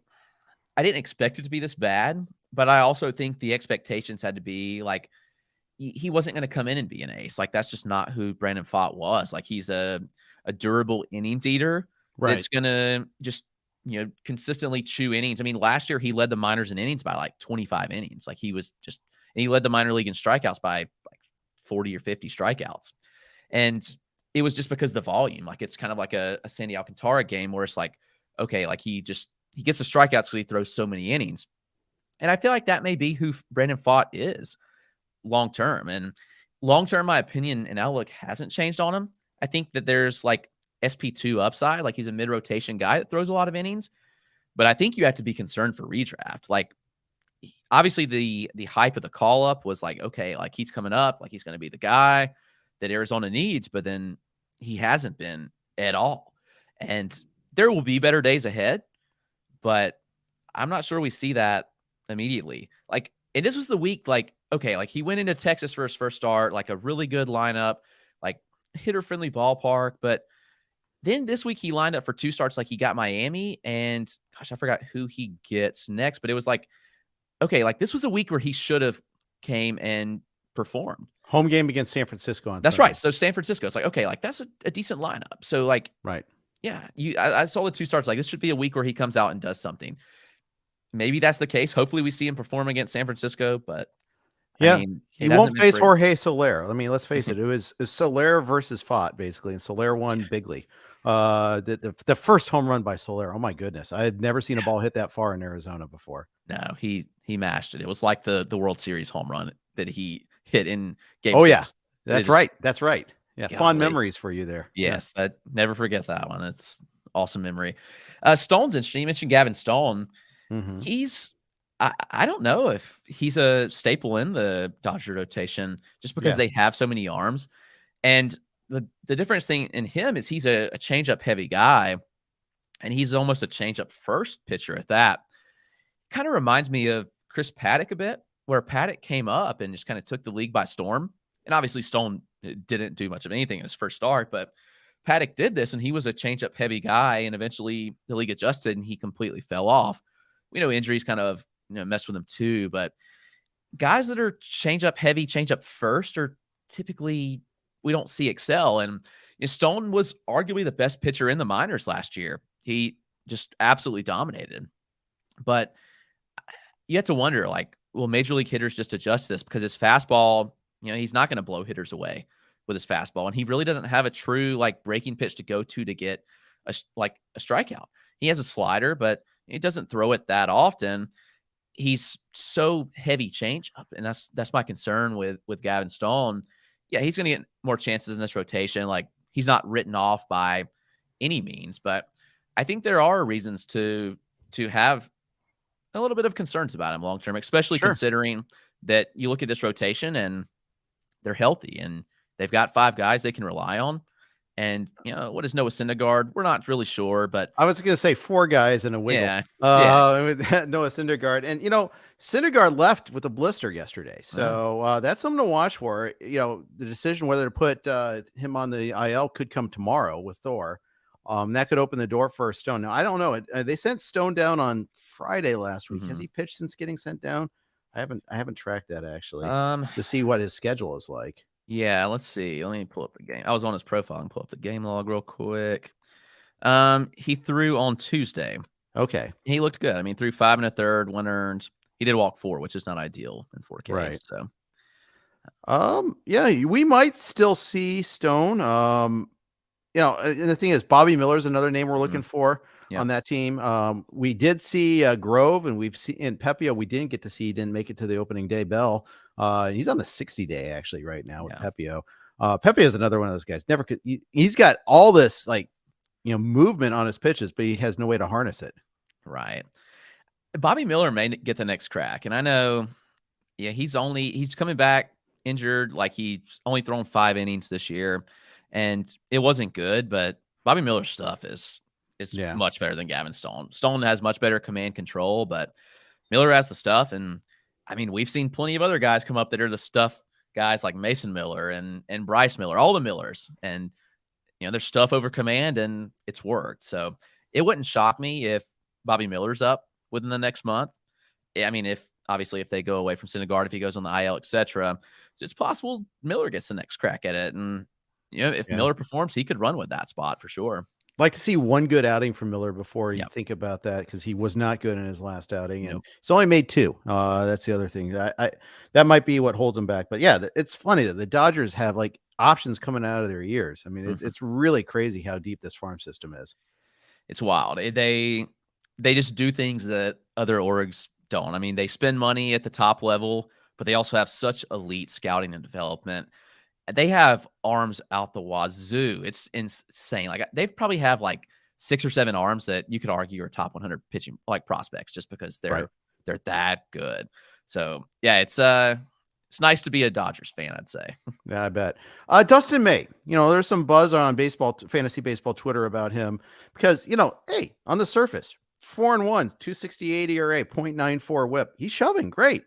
didn't expect it to be this bad, but I also think the expectations had to be like he wasn't going to come in and be an ace. Like that's just not who Brandon Pfaadt was. Like he's a durable innings eater that's going to just consistently chew innings. I mean, last year he led the minors in innings by like 25 innings. Like he led the minor league in strikeouts by like 40 or 50 strikeouts. And it was just because of the volume. Like it's kind of like a Sandy Alcantara game where it's like, okay, like he gets the strikeouts because he throws so many innings. And I feel like that may be who Brandon Pfaadt is long-term. And long-term, my opinion and outlook hasn't changed on him. I think that there's like SP2 upside. Like he's a mid-rotation guy that throws a lot of innings. But I think you have to be concerned for redraft. Like obviously the hype of the call-up was like, okay, like he's coming up. Like he's going to be the guy that Arizona needs. But then he hasn't been at all. And there will be better days ahead. But I'm not sure we see that immediately. Like, and this was the week, like, okay, like he went into Texas for his first start, like a really good lineup, like hitter-friendly ballpark. But then this week he lined up for 2 starts, like he got Miami, and gosh, I forgot who he gets next. But it was like, okay, like this was a week where he should have came and performed. Home game against San Francisco on That's Sunday. right. So San Francisco, it's like, okay, like that's a decent lineup. So like, Right. yeah, I saw the 2 starts. Like this should be a week where he comes out and does something. Maybe that's the case. Hopefully we see him perform against San Francisco, but Yeah, I mean, he won't face Jorge Soler. I mean, let's face it. It was Soler versus Pfaadt, basically, and Soler won bigly. The first home run by Soler. Oh my goodness, I had never seen a ball hit that far in Arizona before. No, he mashed it. It was like the World Series home run that he hit in Game 6. Oh yeah, that's right. That's right. Yeah, golly. Fond memories for you there. Yes, I never forget that one. It's awesome memory. Stone's interesting. You mentioned Gavin Stone. He's I don't know if he's a staple in the Dodger rotation just because they have so many arms. And the difference thing in him is he's a changeup heavy guy, and he's almost a changeup first pitcher at that. Kind of reminds me of Chris Pfaadt a bit, where Pfaadt came up and just kind of took the league by storm. And obviously Stone didn't do much of anything in his first start, but Pfaadt did this, and he was a changeup heavy guy, and eventually the league adjusted and he completely fell off. We know injuries kind of messed with him too, but guys that are changeup heavy, changeup first are typically we don't see excel. And Stone was arguably the best pitcher in the minors last year. He just absolutely dominated. But you have to wonder, like, will major league hitters just adjust to this? Because his fastball, he's not going to blow hitters away with his fastball. And he really doesn't have a true, like, breaking pitch to go to get a strikeout. He has a slider, but he doesn't throw it that often. He's so heavy changeup, and that's my concern with Gavin Stone. Yeah, he's going to get more chances in this rotation. Like, he's not written off by any means, but I think there are reasons to have a little bit of concerns about him long term, especially considering that you look at this rotation and they're healthy and they've got 5 guys they can rely on. And, what is Noah Syndergaard? We're not really sure, but I was going to say 4 guys in a wiggle. Yeah. Noah Syndergaard. And, Syndergaard left with a blister yesterday. So that's something to watch for. The decision whether to put him on the IL could come tomorrow with Thor. That could open the door for Stone. Now, I don't know. They sent Stone down on Friday last week. Has he pitched since getting sent down? I haven't tracked that actually to see what his schedule is like. Yeah, let's see. Let me pull up the game. I was on his profile and pull up the game log real quick. He threw on Tuesday. Okay. He looked good. I mean, threw 5 1/3, 1 earned. He did walk 4, which is not ideal in 4K. Right. So, yeah, we might still see Stone. And the thing is, Bobby Miller's another name we're looking for on that team. We did see Grove, and we've seen in Pepio. We didn't get to see. He didn't make it to the opening day bell. He's on the 60 day actually right now with Pepio. Pepio is another one of those guys. Never could. He's got all this movement on his pitches, but he has no way to harness it. Right. Bobby Miller may get the next crack, and I know. Yeah, he's coming back injured. Like, he's only thrown 5 innings this year, and it wasn't good. But Bobby Miller's stuff is much better than Gavin Stone. Stone has much better command control, but Miller has the stuff. And I mean, we've seen plenty of other guys come up that are the stuff guys like Mason Miller and Bryce Miller, all the Millers, and their stuff over command, and it's worked. So it wouldn't shock me if Bobby Miller's up within the next month. I mean, if they go away from Syndergaard, if he goes on the IL, etc., so it's possible Miller gets the next crack at it. And if Miller performs, he could run with that spot for sure. Like to see one good outing from Miller before you think about that, because he was not good in his last outing, and he's only made 2. That's the other thing. That might be what holds him back. But yeah, it's funny that the Dodgers have options coming out of their ears. I mean, it's really crazy how deep this farm system is. It's wild. They just do things that other orgs don't. I mean, they spend money at the top level, but they also have such elite scouting and development. They have arms out the wazoo. It's insane. Like, they probably have 6 or 7 arms that you could argue are top 100 pitching prospects, just because they're that good. So yeah, it's nice to be a Dodgers fan, I'd say. Yeah, I bet. Dustin May, there's some buzz on fantasy baseball Twitter about him because, hey, on the surface, 4-1, 268 ERA, 0.94 whip. He's shoving great.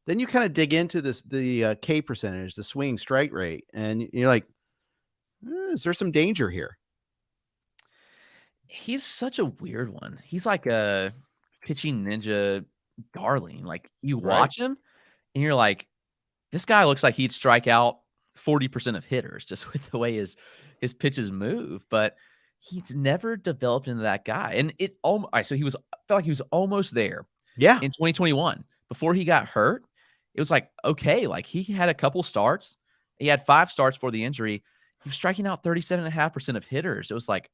Then you kind of dig into the K percentage, the swing strike rate, and you're like, is there some danger here? He's such a weird one. He's like a pitching ninja darling. Like you Right. watch him and you're like, this guy looks like he'd strike out 40% of hitters just with the way his pitches move, but he's never developed into that guy. And it almost so he was felt like he was almost there Yeah. in 2021 before he got hurt. It was like, okay, like he had a couple starts. He had 5 starts for the injury. He was striking out 37.5% of hitters. It was like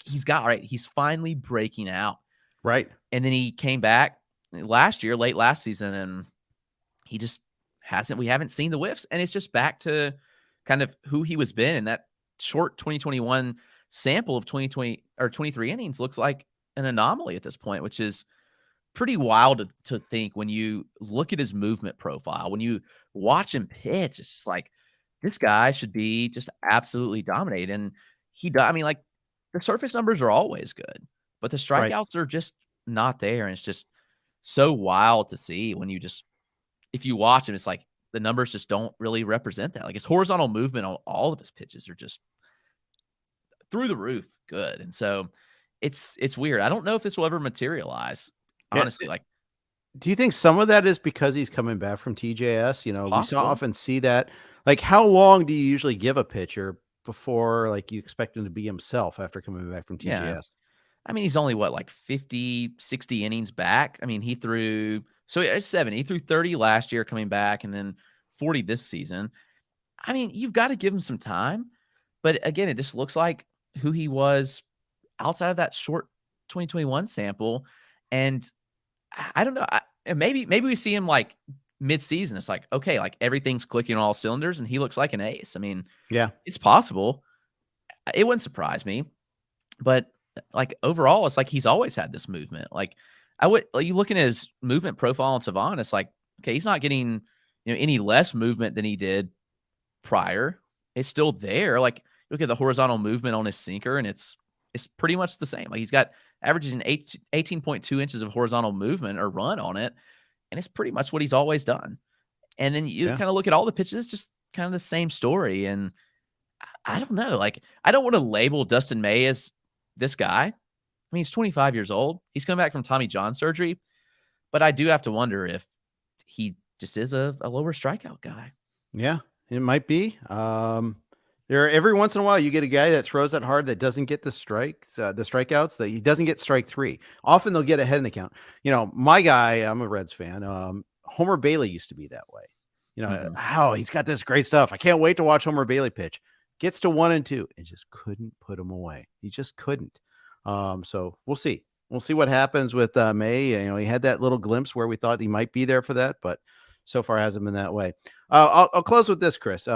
he's got all right. He's finally breaking out. Right. And then he came back last year, late last season, and he just we haven't seen the whiffs. And it's just back to kind of who he was been. And that short 2021 sample of 2020 or 23 innings looks like an anomaly at this point, which is pretty wild to think when you look at his movement profile, when you watch him pitch, it's just like this guy should be just absolutely dominate. And he does. I mean, like the surface numbers are always good, but the Right. strikeouts are just not there. And it's just so wild to see when you just, if you watch him, it's like the numbers just don't really represent that. Like his horizontal movement on all of his pitches are just through the roof good. And so it's weird. I don't know if this will ever materialize. Yeah. Honestly, like Do you think some of that is because he's coming back from TJS? it's We saw possible. often see that. Like, how long do you usually give a pitcher before like you expect him to be himself after coming back from Yeah. TJS? I mean, he's only what, like 50, 60 innings back. I mean, he threw so it's 70. He threw 30 last year coming back and then 40 this season. I mean, you've got to give him some time. But again, it just looks like who he was outside of that short 2021 sample. And I don't know. And maybe we see him like mid-season. It's like, okay, like everything's clicking on all cylinders and he looks like an ace. I mean, Yeah. it's possible. It wouldn't surprise me. But like overall, it's like he's always had this movement. Like you looking at his movement profile on Savant, it's like, okay, he's not getting, any less movement than he did prior. It's still there. Like look at the horizontal movement on his sinker, and it's pretty much the same. Like he's got averages in 18.2 inches of horizontal movement or run on it, and it's pretty much what he's always done. And then you Yeah. kind of look at all the pitches, just kind of the same story. And I don't know. Like I don't want to label Dustin May as this guy. I mean, he's 25 years old. He's come back from Tommy John surgery, but I do have to wonder if he just is a lower strikeout guy. Yeah. It might be. There every once in a while you get a guy that throws that hard that doesn't get the strikeouts, that he doesn't get strike 3. Often they'll get ahead in the count. My guy, I'm a Reds fan. Homer Bailey used to be that way. Mhm. He's got this great stuff. I can't wait to watch Homer Bailey pitch. Gets to 1 and 2 and just couldn't put him away. He just couldn't. So we'll see. We'll see what happens with May. He had that little glimpse where we thought he might be there for that, but so far hasn't been that way. I'll close with this, Chris.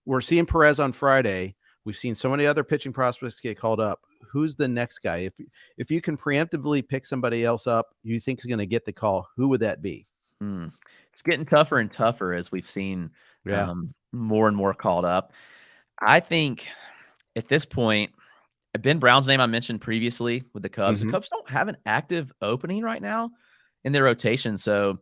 We're seeing Perez on Friday. We've seen so many other pitching prospects get called up. Who's the next guy? If you can preemptively pick somebody else up, you think is going to get the call, who would that be? It's getting tougher and tougher as we've seen Yeah. more and more called up. I think at this point, Ben Brown's name I mentioned previously with the Cubs. The Mhm. Cubs don't have an active opening right now in their rotation. So,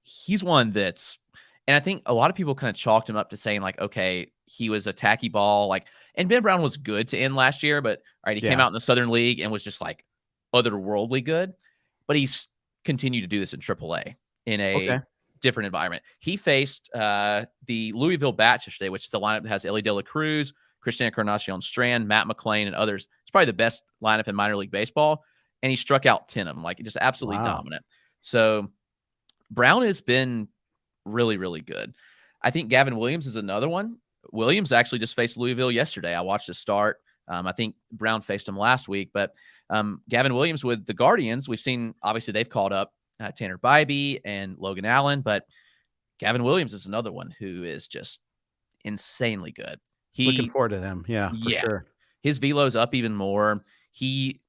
he's one that's, and I think a lot of people kind of chalked him up to saying, like, okay, he was a tacky ball. Like, and Ben Brown was good to end last year, but all right, he came Yeah. out in the Southern League and was just like otherworldly good. But he's continued to do this in AAA in a Okay. different environment. He faced the Louisville Bats yesterday, which is the lineup that has Ellie De La Cruz, Christian Encarnacion Strand, Matt McClain, and others. It's probably the best lineup in minor league baseball. And he struck out 10 of them, like just absolutely Wow. dominant. So Brown has been really, really good. I think Gavin Williams is another one. Williams actually just faced Louisville yesterday. I watched his start. I think Brown faced him last week, but Gavin Williams with the Guardians, we've seen, obviously, they've called up Tanner Bybee and Logan Allen, but Gavin Williams is another one who is just insanely good. Looking forward to them. Yeah, for Yeah, sure. his velo's up even more. He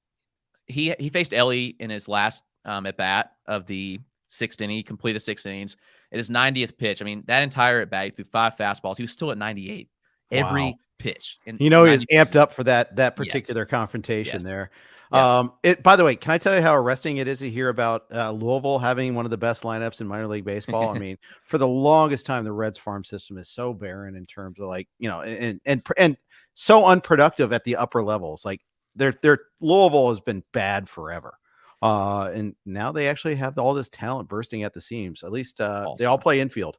faced Ellie in his last at bat of the 6th inning. He completed 6 innings. At his 90th pitch, I mean, that entire at bat, he threw 5 fastballs. He was still at 98 Wow. every pitch. And He was 90 amped up for that Yes. particular confrontation Yes. there. Yeah. By the way, can I tell you how arresting it is to hear about Louisville having one of the best lineups in minor league baseball? I mean, for the longest time, the Reds farm system is so barren in terms of and so unproductive at the upper levels. Like their Louisville has been bad forever. And now they actually have all this talent bursting at the seams. At least they all play infield.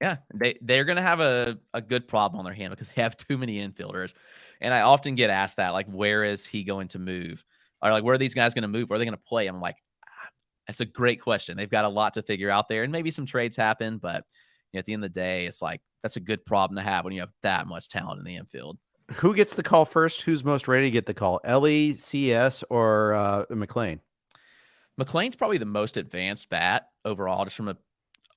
Yeah, they're gonna have a good problem on their hand because they have too many infielders. And I often get asked that, like, where is he going to move? Or like, where are these guys going to move? Where are they going to play? I'm like, that's a great question. They've got a lot to figure out there, and maybe some trades happen. But at the end of the day, it's like that's a good problem to have when you have that much talent in the infield. Who gets the call first? Who's most ready to get the call? Ellie, CS, or McLean? McLean's probably the most advanced bat overall, just from a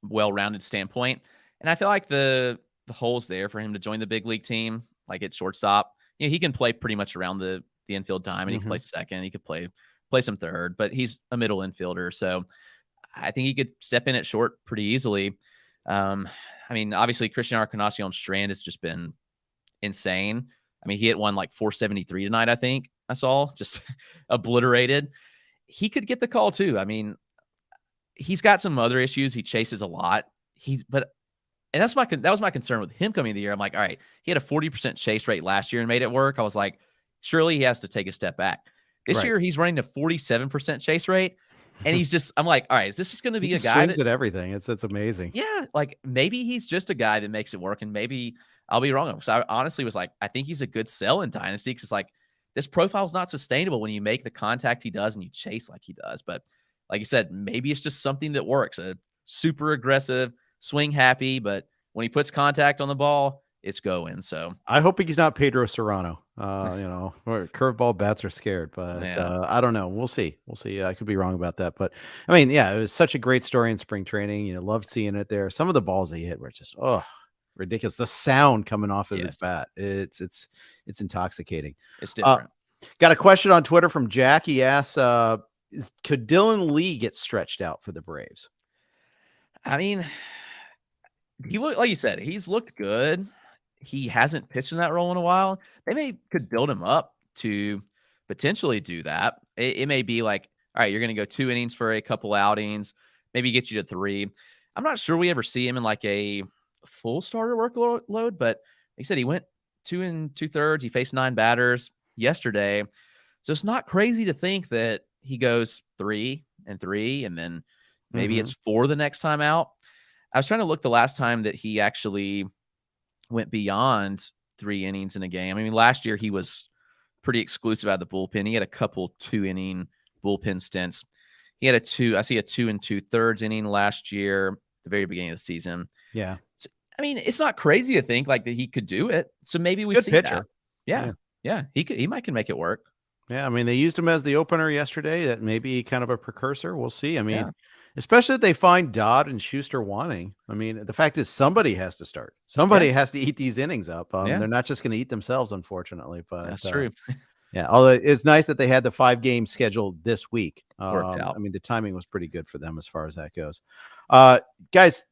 well-rounded standpoint. And I feel like the hole's there for him to join the big league team, like at shortstop. He can play pretty much around the infield diamond. He can play second. He could play some third, but he's a middle infielder. So I think he could step in at short pretty easily. I mean, obviously, Christian Encarnacion's strand has just been insane. I mean, he hit one like 473 tonight, I think I saw, just obliterated. He could get the call too. I mean, he's got some other issues. He chases a lot. And that was my concern with him coming into the year. I'm like, all right, he had a 40% chase rate last year and made it work. I was like, surely he has to take a step back. This year, he's running a 47% chase rate. And I'm like, all right, is this just going to be a guy that at everything? It's amazing. Yeah. Like maybe he's just a guy that makes it work. And maybe I'll be wrong. So I honestly was like, I think he's a good sell in Dynasty because like this profile is not sustainable when you make the contact he does and you chase like he does. But like you said, maybe it's just something that works. A super aggressive, swing happy, but when he puts contact on the ball, it's going. So I hope he's not Pedro Serrano. Curveball bats are scared, but I don't know. We'll see. I could be wrong about that, but I mean, yeah, it was such a great story in spring training. Loved seeing it there. Some of the balls he hit were just ridiculous. The sound coming off of his bat, it's intoxicating. It's different. Got a question on Twitter from Jack. He asks, could Dylan Lee get stretched out for the Braves? I mean, he looked, like you said, he's looked good. He hasn't pitched in that role in a while. They could build him up to potentially do that. It may be like, all right, you're going to go 2 innings for a couple outings, maybe get you to 3. I'm not sure we ever see him in like a full starter workload, but like I said, he went 2 2/3. He faced 9 batters yesterday. So it's not crazy to think that he goes 3 and 3, and then maybe it's 4 the next time out. I was trying to look the last time that he actually went beyond 3 innings in a game. I mean, last year he was pretty exclusive out of the bullpen. He had a couple 2-inning bullpen stints. He had a 2 2/3 inning last year, the very beginning of the season. Yeah. So, I mean, it's not crazy to think like that he could do it. So maybe we Good see pitcher. that. Yeah. He might can make it work. Yeah. I mean, they used him as the opener yesterday. That may be kind of a precursor. We'll see. I mean, especially if they find Dodd and Schuster wanting. I mean, the fact is somebody has to start. Somebody has to eat these innings up. They're not just going to eat themselves, unfortunately. But that's true. Yeah, although it's nice that they had the 5 games scheduled this week. Worked out. I mean, the timing was pretty good for them as far as that goes. Guys,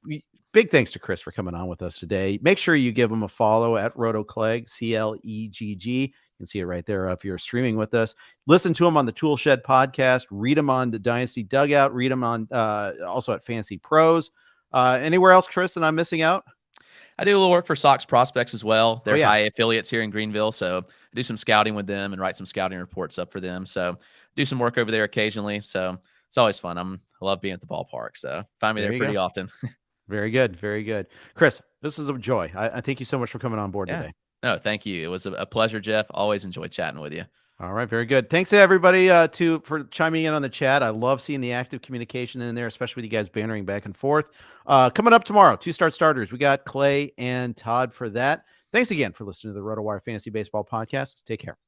big thanks to Chris for coming on with us today. Make sure you give him a follow at Clegg, Clegg. You can see it right there if you're streaming with us. Listen to him on the Toolshed podcast. Read him on the Dynasty Dugout. Read him on also at Fantasy Pros. Anywhere else, Chris, that I'm missing out? I do a little work for Sox Prospects as well. They're high affiliates here in Greenville, so I do some scouting with them and write some scouting reports up for them. So do some work over there occasionally. So it's always fun. I love being at the ballpark. So find me there pretty often. Very good. Very good. Chris, this is a joy. I thank you so much for coming on board today. No, thank you. It was a pleasure, Jeff. Always enjoy chatting with you. All right, very good. Thanks to everybody for chiming in on the chat. I love seeing the active communication in there, especially with you guys bantering back and forth. Coming up tomorrow, 2-start starters. We got Clay and Todd for that. Thanks again for listening to the RotoWire Fantasy Baseball Podcast. Take care.